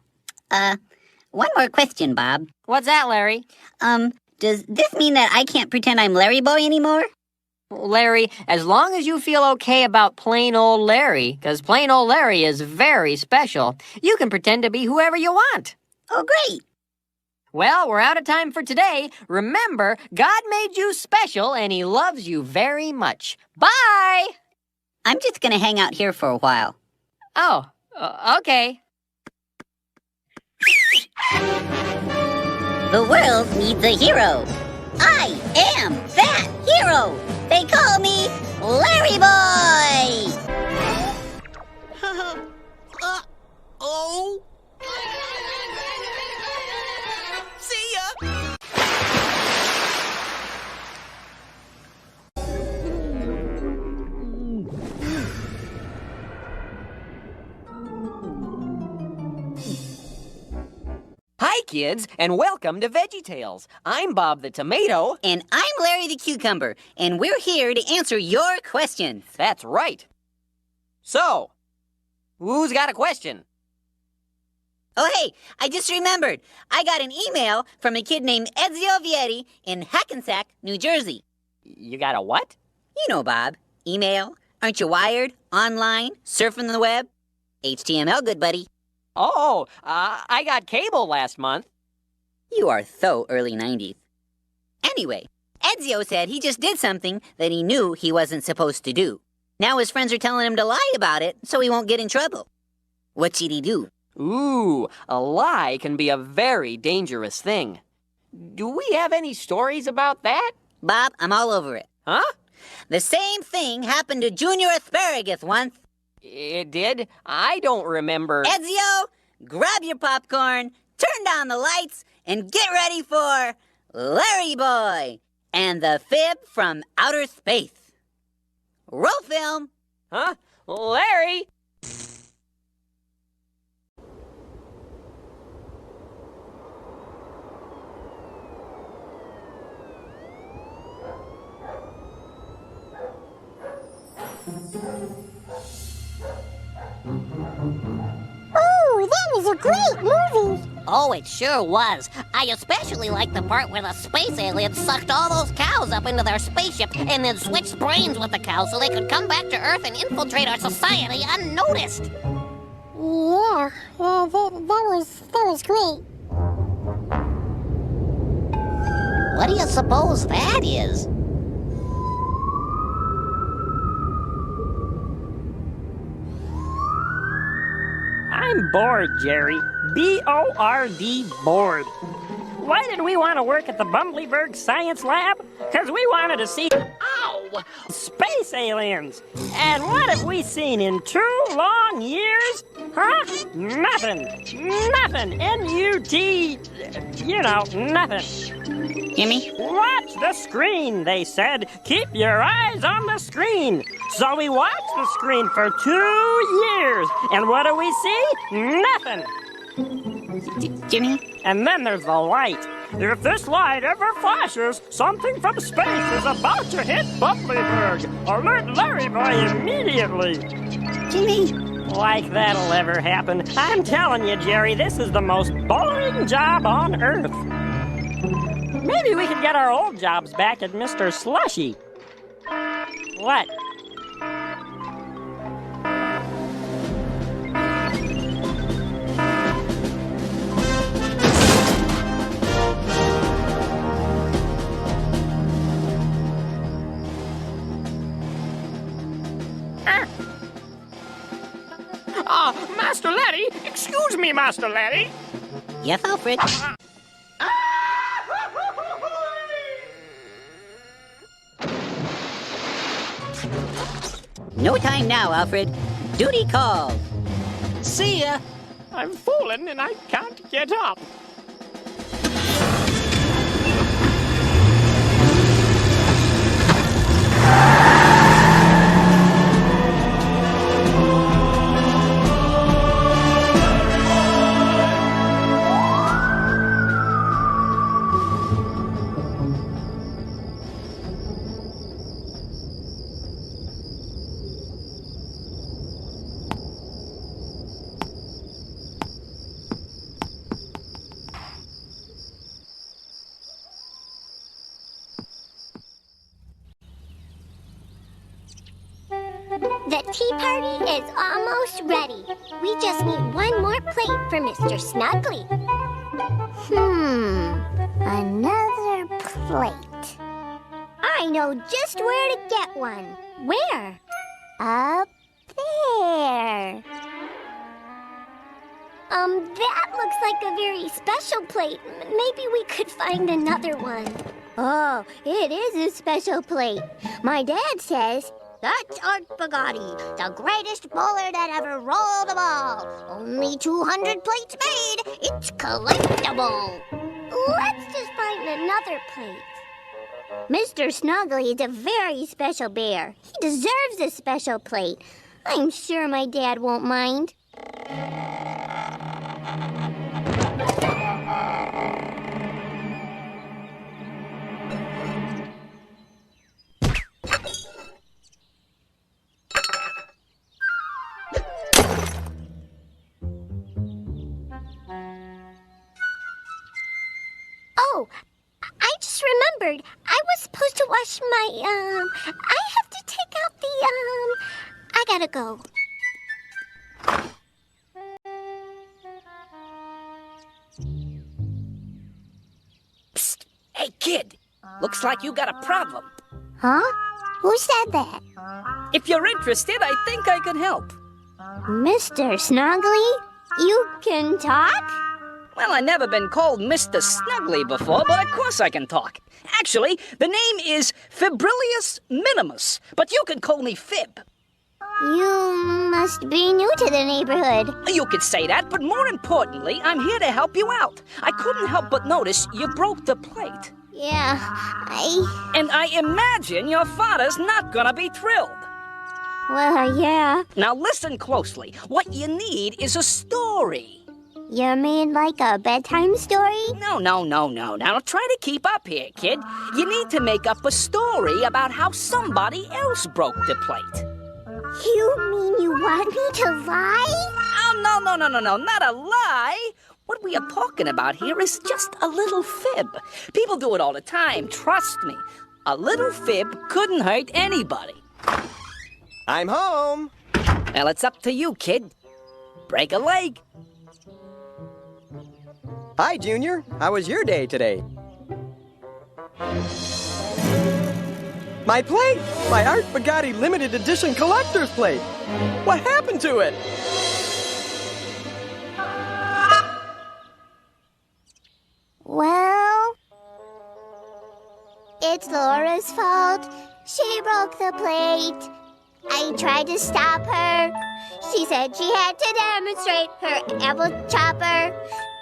One more question, Bob. What's that, Larry? Does this mean that I can't pretend I'm Larry Boy anymore? Larry, as long as you feel okay about plain old Larry, because plain old Larry is very special, you can pretend to be whoever you want. Oh, great. Well, we're out of time for today. Remember, God made you special and he loves you very much. Bye! I'm just going to hang out here for a while. Oh, okay. The world needs a hero. I am that hero. They call me Larry Boy. Oh! See ya! Hi, kids, and welcome to VeggieTales. I'm Bob the Tomato. And I'm Larry the Cucumber, and we're here to answer your questions. That's right. So, who's got a question? Oh, hey, I just remembered. I got an email from a kid named Ezio Vieri in Hackensack, New Jersey. You got a what? You know, Bob. Email. Aren't you wired? Online? Surfing the web? HTML, good buddy. Oh, I got cable last month. You are so early 90s. Anyway, Ezio said he just did something that he knew he wasn't supposed to do. Now his friends are telling him to lie about it so he won't get in trouble. What should he do? Ooh, a lie can be a very dangerous thing. Do we have any stories about that? Bob, I'm all over it. Huh? The same thing happened to Junior Asparagus once. It did? I don't remember. Ezio, grab your popcorn, turn down the lights, and get ready for Larry Boy and the Fib from Outer Space. Roll film. Huh? Larry? Ooh, that was a great movie. Oh, it sure was. I especially liked the part where the space aliens sucked all those cows up into their spaceship and then switched brains with the cows so they could come back to Earth and infiltrate our society unnoticed. Yeah, that was great. What do you suppose that is? I'm bored, Jerry. B-O-R-D, bored. Why did we want to work at the Bumbleberg Science Lab? Because we wanted to see space aliens. And what have we seen in 2 long years? Huh? Nothing. Nothing. N-U-T, nothing. Jimmy? Watch the screen, they said. Keep your eyes on the screen. So we watched the screen for 2 years. And what do we see? Nothing. Jimmy? And then there's the light. If this light ever flashes, something from space is about to hit Bumbleberg. Alert Larry Boy immediately. Jimmy? Like that'll ever happen. I'm telling you, Jerry, this is the most boring job on Earth. Maybe we could get our old jobs back at Mr. Slushy. What? Master Laddie! Excuse me, Master Laddie! Yes, Alfred? No time now, Alfred. Duty calls. See ya! I'm fallen and I can't get up. The tea party is almost ready. We just need one more plate for Mr. Snuggly. Another plate. I know just where to get one. Where? Up there. That looks like a very special plate. Maybe we could find another one. Oh, it is a special plate. My dad says, "That's Art Bugatti, the greatest bowler that ever rolled a ball. Only 200 plates made. It's collectible." Let's just find another plate. Mr. Snuggly is a very special bear. He deserves a special plate. I'm sure my dad won't mind. Oh, I just remembered. I was supposed to wash my, I have to take out the, I gotta go. Psst! Hey, kid! Looks like you got a problem. Huh? Who said that? If you're interested, I think I can help. Mr. Snuggly? You can talk? Well, I've never been called Mr. Snuggly before, but of course I can talk. Actually, the name is Fibrilius Minimus, but you can call me Fib. You must be new to the neighborhood. You could say that, but more importantly, I'm here to help you out. I couldn't help but notice you broke the plate. Yeah, And I imagine your father's not gonna be thrilled. Well, yeah. Now listen closely. What you need is a story. You mean like a bedtime story? No. Now try to keep up here, kid. You need to make up a story about how somebody else broke the plate. You mean you want me to lie? Oh, no, not a lie. What we are talking about here is just a little fib. People do it all the time, trust me. A little fib couldn't hurt anybody. I'm home. Well, it's up to you, kid. Break a leg. Hi, Junior. How was your day today? My plate! My Art Bugatti limited edition collector's plate! What happened to it? Well, it's Laura's fault. She broke the plate. I tried to stop her. She said she had to demonstrate her apple chopper.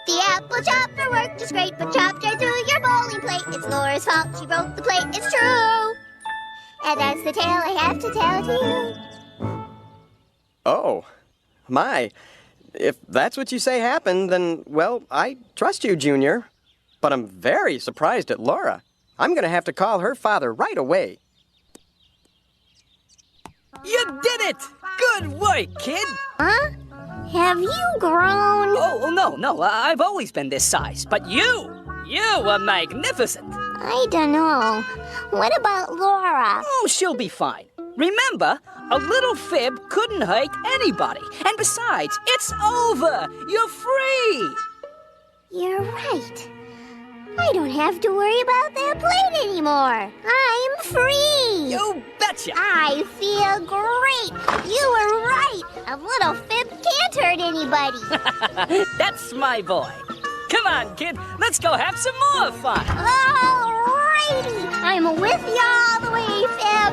The apple chopper worked just great, but chopped right through your bowling plate. It's Laura's fault. She broke the plate. It's true. And that's the tale I have to tell to you. Oh, my. If that's what you say happened, then, well, I trust you, Junior. But I'm very surprised at Laura. I'm going to have to call her father right away. You did it! Good work, kid! Huh? Have you grown? Oh, no, I've always been this size. But you were magnificent. I don't know. What about Laura? Oh, she'll be fine. Remember, a little fib couldn't hurt anybody. And besides, it's over. You're free. You're right. I don't have to worry about that plate anymore. I'm free. You betcha. I feel great. You were right. A little fib can't hurt anybody. That's my boy. Come on, kid. Let's go have some more fun. Alrighty. I'm with you all the way, Fib.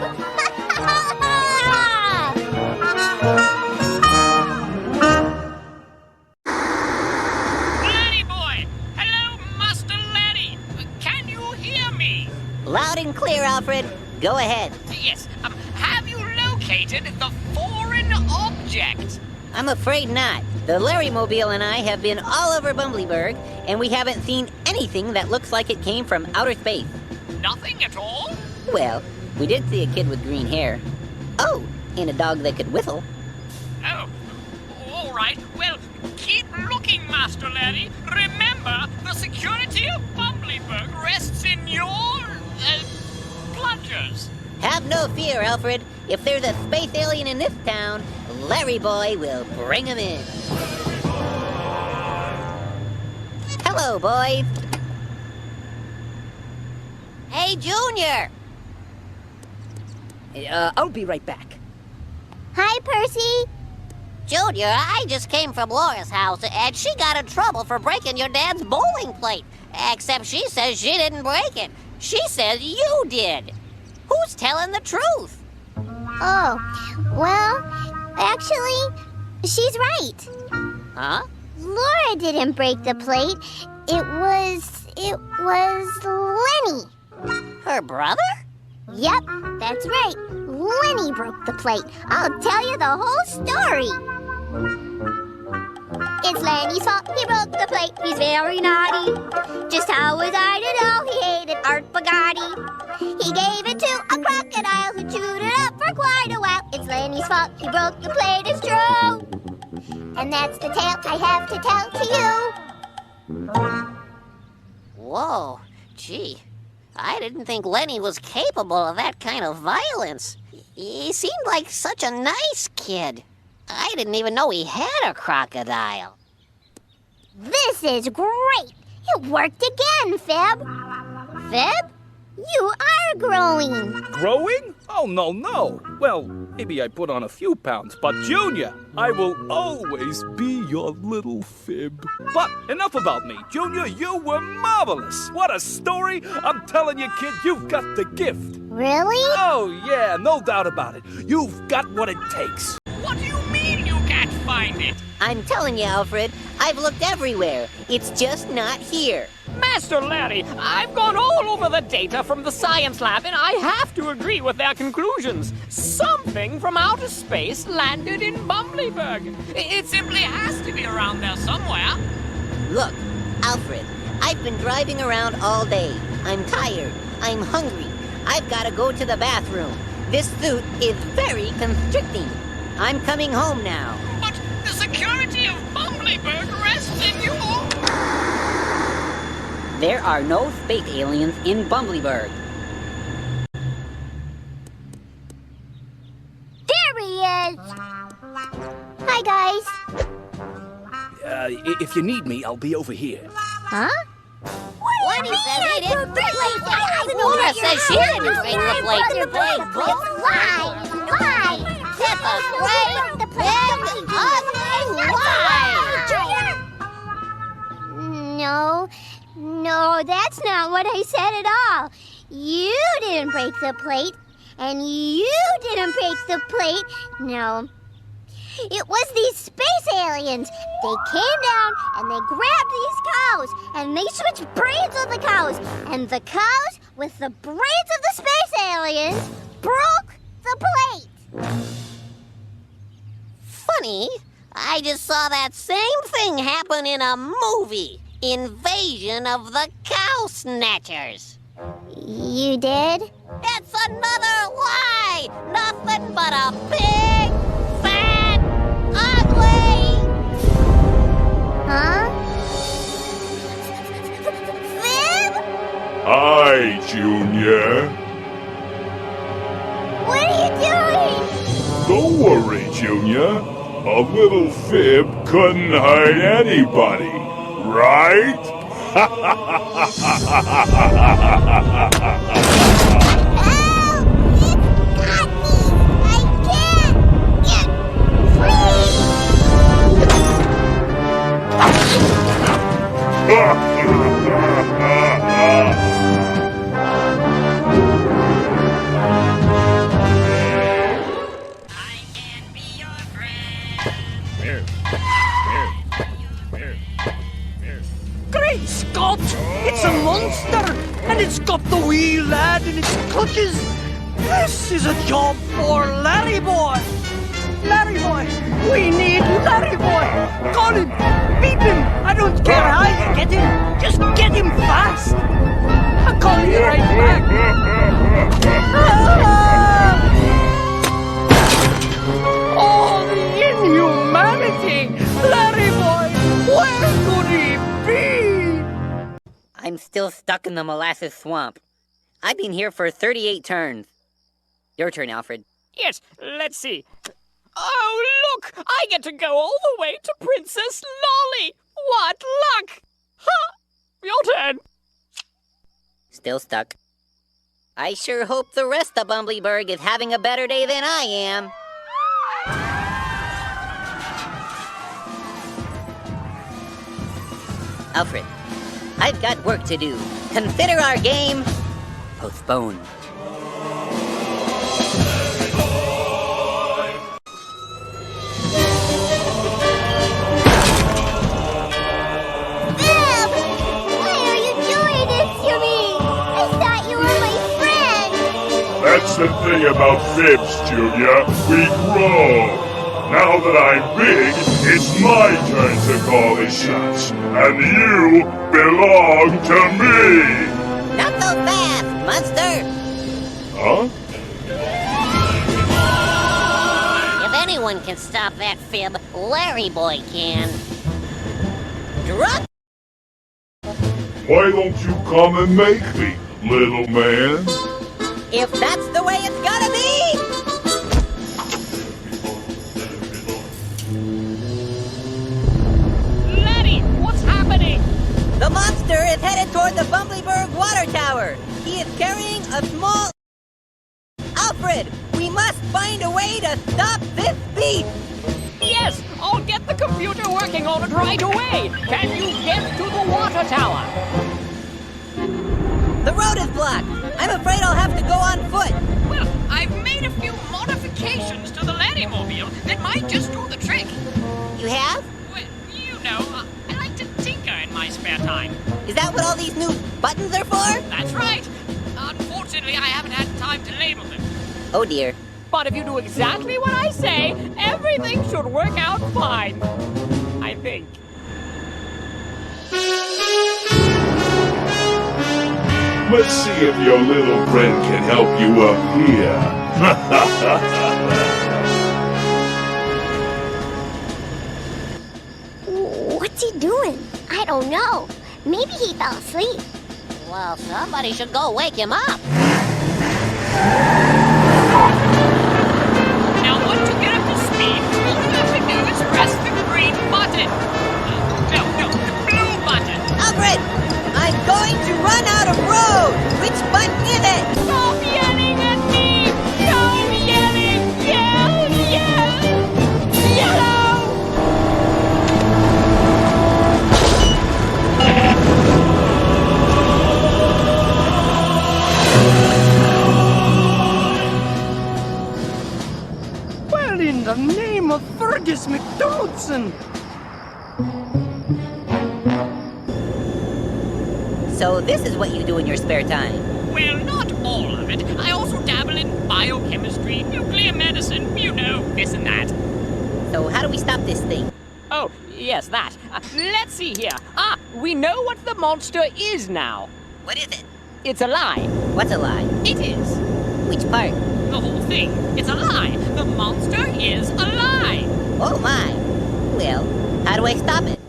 Laddie boy! Hello, Master Laddie! Can you hear me? Loud and clear, Alfred. Go ahead. Yes. Have you located the foreign object? I'm afraid not. The Larrymobile and I have been all over Bumbleberg, and we haven't seen anything that looks like it came from outer space. Nothing at all? Well, we did see a kid with green hair. Oh, and a dog that could whistle. Oh, all right. Well, keep looking, Master Laddie. Remember, the security of Bumbleberg rests in your plungers. Have no fear, Alfred. If there's a space alien in this town, Larry Boy will bring him in. Hello, boys. Hey, Junior. I'll be right back. Hi, Percy. Junior, I just came from Laura's house, and she got in trouble for breaking your dad's bowling plate. Except she says she didn't break it. She says you did. Who's telling the truth? Oh, well, actually, she's right. Huh? Laura didn't break the plate. It was Lenny. Her brother? Yep, that's right. Lenny broke the plate. I'll tell you the whole story. It's Lenny's fault. He broke the plate. He's very naughty. Just how was I to know he hated Art Bugatti? He gave it to a crocodile who chewed it up for quite a while. It's Lenny's fault. He broke the plate. It's true. And that's the tale I have to tell to you. Whoa, gee. I didn't think Lenny was capable of that kind of violence. He seemed like such a nice kid. I didn't even know he had a crocodile. This is great! It worked again, Fib! Fib? You are growing! Growing? Oh, no. Well, maybe I put on a few pounds, but Junior, I will always be your little Fib. But enough about me. Junior, you were marvelous. What a story. I'm telling you, kid, you've got the gift. Really? Oh, yeah, no doubt about it. You've got what it takes. What do you mean you can't find it? I'm telling you, Alfred, I've looked everywhere. It's just not here. Master Larry, I've gone all over the data from the science lab, and I have to agree with their conclusions. Something from outer space landed in Bumbleberg. It simply has to be around there somewhere. Look, Alfred, I've been driving around all day. I'm tired. I'm hungry. I've got to go to the bathroom. This suit is very constricting. I'm coming home now. But the security of Bumbleberg rests in you. There are no space aliens in Bumbleberg. There he is! Hi, guys. If you need me, I'll be over here. Huh? What he says he didn't bring the plate. Laura says she didn't bring the plate. Lie! That's a great big ugly lie. No, that's not what I said at all. You didn't break the plate, and you didn't break the plate. No. It was these space aliens. They came down and they grabbed these cows and they switched brains with the cows. And the cows, with the brains of the space aliens, broke the plate. Funny, I just saw that same thing happen in a movie. Invasion of the Cow Snatchers. You did? It's another lie! Nothing but a big, fat, ugly... Huh? Fib? Hi, Junior. What are you doing? Don't worry, Junior. A little Fib couldn't hurt anybody, right? Great Scott! It's a monster! And it's got the wee lad in its clutches! This is a job for Larry Boy! Larry Boy! We need Larry Boy! Call him! Beat him! I don't care how you get him! Just get him fast! I'll call you right back! Oh, the inhumanity! Larry Boy! Where could he be? I'm still stuck in the molasses swamp. I've been here for 38 turns. Your turn, Alfred. Yes, let's see. Oh, look! I get to go all the way to Princess Lolly! What luck! Ha! Your turn. Still stuck. I sure hope the rest of Bumbleberg is having a better day than I am. Alfred, I've got work to do. Consider our game postponed. That's the thing about Fibs, Junior. We grow. Now that I'm big, it's my turn to call the shots. And you belong to me! Not so fast, monster! Huh? If anyone can stop that Fib, Larry Boy can. Drop! Why don't you come and make me, little man? If that's the way it's gotta be! is headed toward the Bumbleberg water tower. He is carrying a small... Alfred, we must find a way to stop this beast! Yes, I'll get the computer working on it right away. Can you get to the water tower? The road is blocked. I'm afraid I'll have to go on foot. Well, I've made a few modifications to the Laddie-mobile that might just do the trick. You have? Well, you know, I like to tinker in my spare time. Is that what all these new buttons are for? That's right. Unfortunately, I haven't had time to label them. Oh dear. But if you do exactly what I say, everything should work out fine. I think. Let's see if your little friend can help you up here. What's he doing? I don't know. Maybe he fell asleep. Well, somebody should go wake him up. Now, once you get up to speed, all you have to do is press the green button. No, the blue button. Alfred, I'm going to run out of road. Which button is it? Stop yelling at me! Stop yelling! Yell! Yellow! Well, in the name of Fergus McDonaldson. So this is what you do in your spare time. Well, not all of it. I also dabble in biochemistry, nuclear medicine, you know, this and that. So how do we stop this thing? Oh, yes, that. Let's see here. We know what the monster is now. What is it? It's a lie. What's a lie? It is. Which part? The whole thing. It's a lie. The monster is a lie. Oh my. Well, how do I stop it?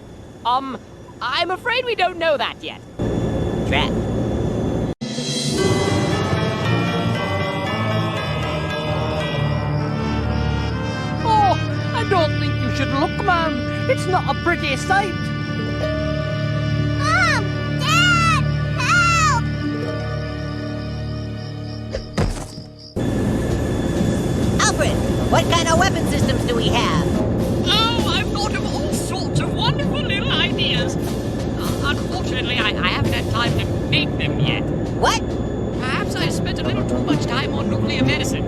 I'm afraid we don't know that yet. Trap. Oh, I don't think you should look, ma'am. It's not a pretty sight. Mom! Dad! Help! Alfred, what kind of weapon systems do we have? Oh, I've thought of all sorts of wonderful little ideas. Unfortunately, I haven't had time to make them yet. What? Perhaps I spent a little too much time on nuclear medicine.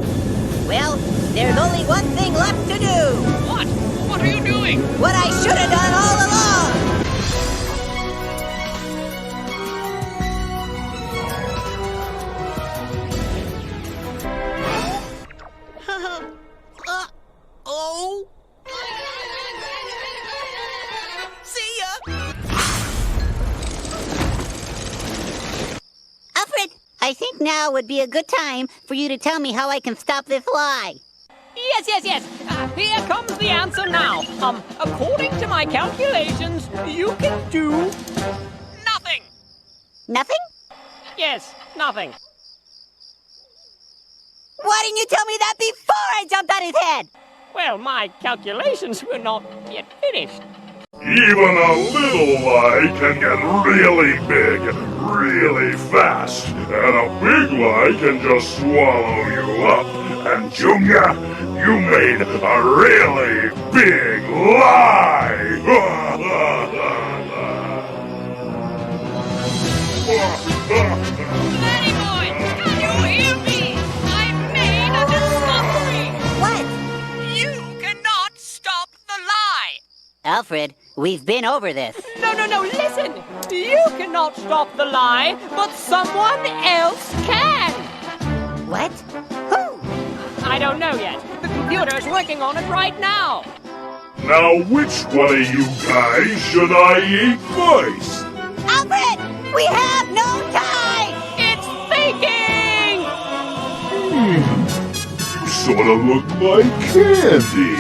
Well, there's only one thing left to do. What? What are you doing? What I should have done all along. Oh! See ya! Alfred, I think now would be a good time for you to tell me how I can stop this lie. Yes. Here comes the answer now. According to my calculations, you can do nothing. Nothing? Yes, nothing. Why didn't you tell me that before I jumped on his head? Well, my calculations were not yet finished. Even a little lie can get really big, really fast, and a big lie can just swallow you up. And Junior, you made a really big lie! Laddie boy, can you hear me? I made a discovery. What? You cannot stop the lie. Alfred, we've been over this. No, listen. You cannot stop the lie, but someone else can. What? Who? I don't know yet. The computer's working on it right now. Now which one of you guys should I eat first? Alfred, we have no time! It's thinking! You sort of look like candy.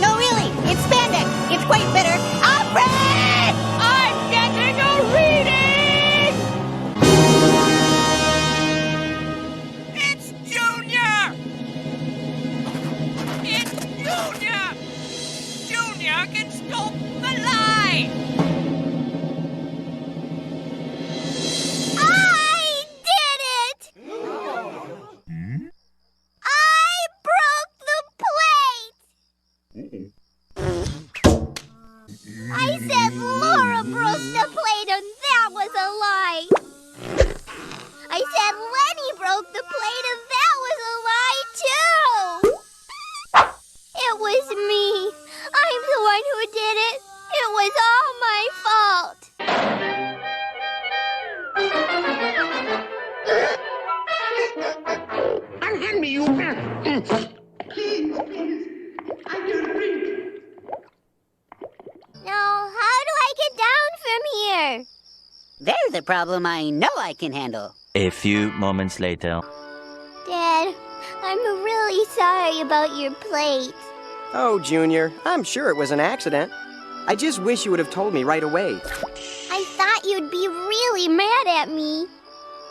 No, really, it's spandex. It's quite bitter. Alfred! I'm getting a reading! It's Junior! It's Junior! Junior can stop the lie! was me. I'm the one who did it. It was all my fault. Unhand me, you... Please, I need a drink. Now, how do I get down from here? There's a problem I know I can handle. A few moments later. Dad, I'm really sorry about your plate. Oh, Junior, I'm sure it was an accident. I just wish you would have told me right away. I thought you'd be really mad at me.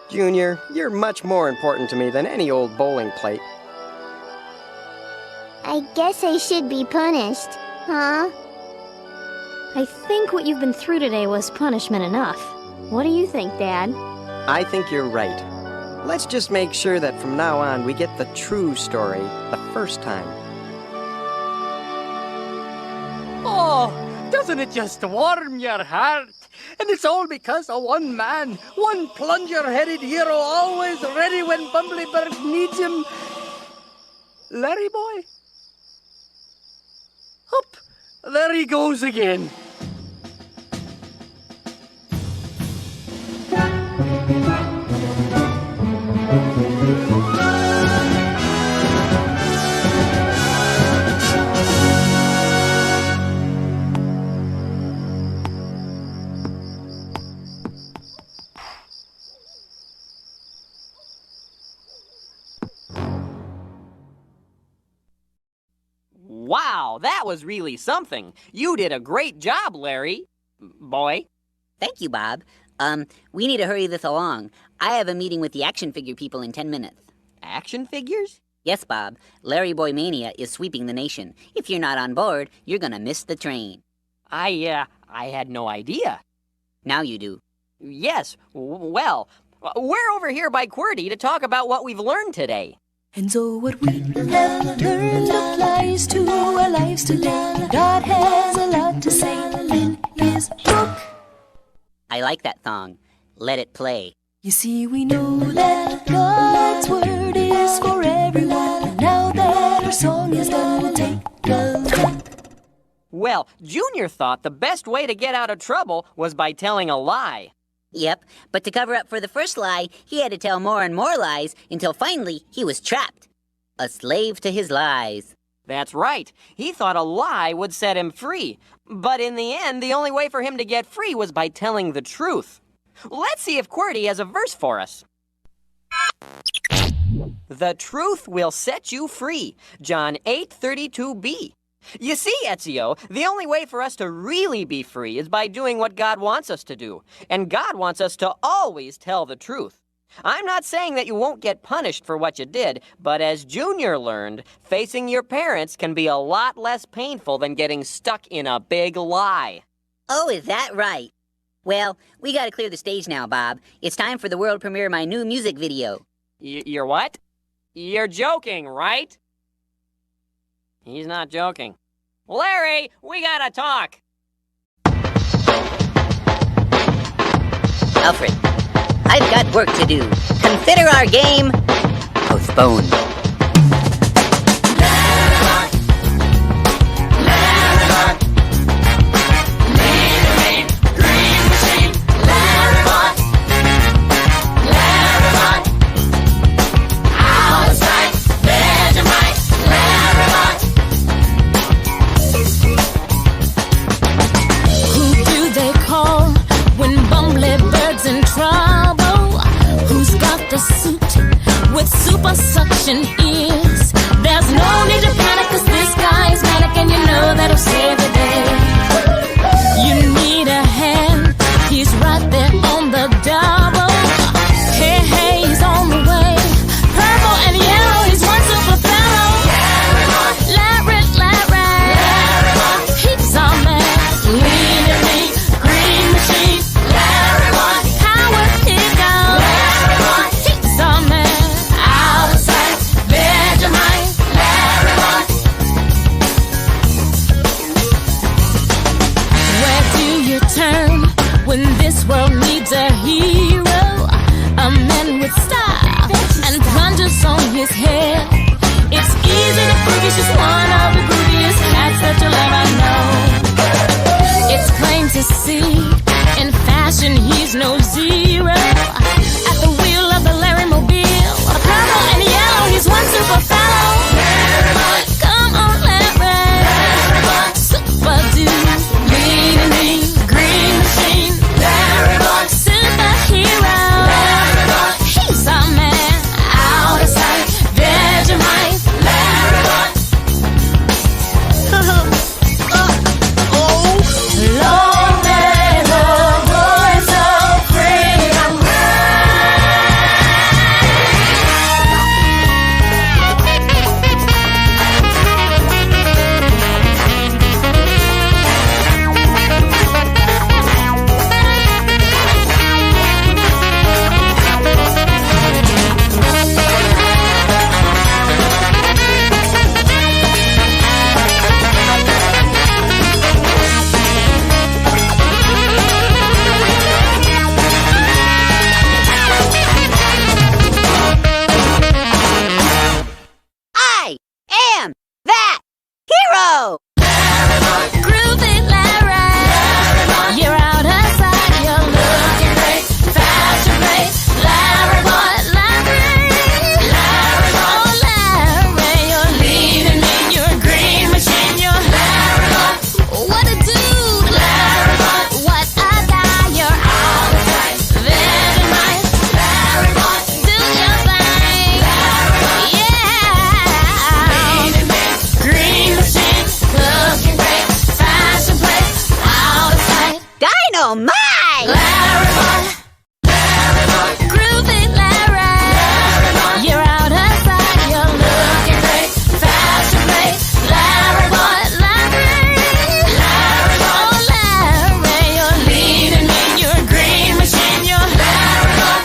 Junior, you're much more important to me than any old bowling plate. I guess I should be punished, huh? I think what you've been through today was punishment enough. What do you think, Dad? I think you're right. Let's just make sure that from now on we get the true story the first time. Oh, doesn't it just warm your heart? And it's all because of one man, one plunger-headed hero always ready when Bumbleberg needs him. Larry boy? Up, there he goes again. Wow, that was really something. You did a great job, Larry. Boy. Thank you, Bob. We need to hurry this along. I have a meeting with the action figure people in 10 minutes. Action figures? Yes, Bob. Larry Boy Mania is sweeping the nation. If you're not on board, you're gonna miss the train. I had no idea. Now you do. Yes, well, we're over here by QWERTY to talk about what we've learned today. And so what we have learned applies to our lives today. God has a lot to say in his book. I like that song. Let it play. You see, we know that God's word is for everyone. Now that our song is done, we'll take a look. Well, Junior thought the best way to get out of trouble was by telling a lie. Yep, but to cover up for the first lie, he had to tell more and more lies until finally he was trapped. A slave to his lies. That's right. He thought a lie would set him free. But in the end, the only way for him to get free was by telling the truth. Let's see if QWERTY has a verse for us. The truth will set you free. John 8:32b. You see, Ezio, the only way for us to really be free is by doing what God wants us to do. And God wants us to always tell the truth. I'm not saying that you won't get punished for what you did, but as Junior learned, facing your parents can be a lot less painful than getting stuck in a big lie. Oh, is that right? Well, we gotta clear the stage now, Bob. It's time for the world premiere of my new music video. You're what? You're joking, right? He's not joking. Larry, we gotta talk. Alfred, I've got work to do. Consider our game postponed. With super suction ears. There's no need to panic, cause this guy is manic, and you know that'll save the day. You need a hand, he's right there on the double. Hey, hey, he's on the way. Purple and yellow, he's one super fellow. Larry, he's our man. Lean and me, green machine. How would he go? He's our man. When this world needs a hero, a man with style and plungers on his head, it's easy to prove he's just one of the grooviest Dynamite! Groovy Larry. You're out of sight, you're looking great. Fashion plate, Larry boy, Larry. Oh, Larry, you're leading me in your green machine. You're Larry boy.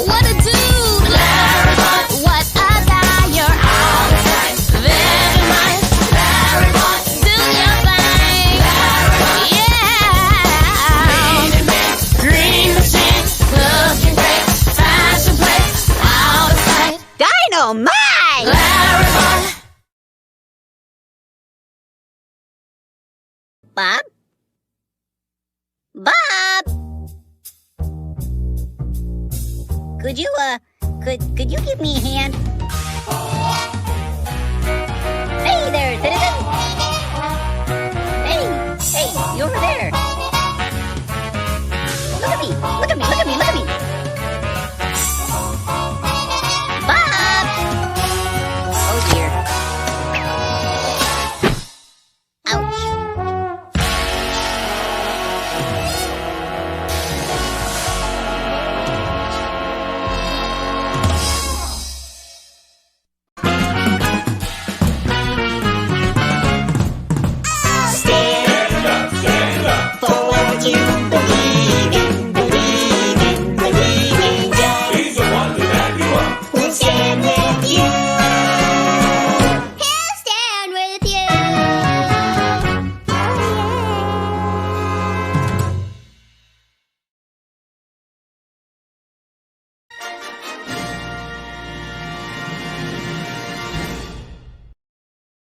What a dude, Larry boy. What a guy, you're all right. Very nice, Larry boy. Do your thing, Larry boy. Yeah. Green machine, looking great. Fashion plate, out of sight. Dynamite! Larry boy. Bob? Bob! Could you, could you give me a hand? Hey there, citizen! Hey, you over there!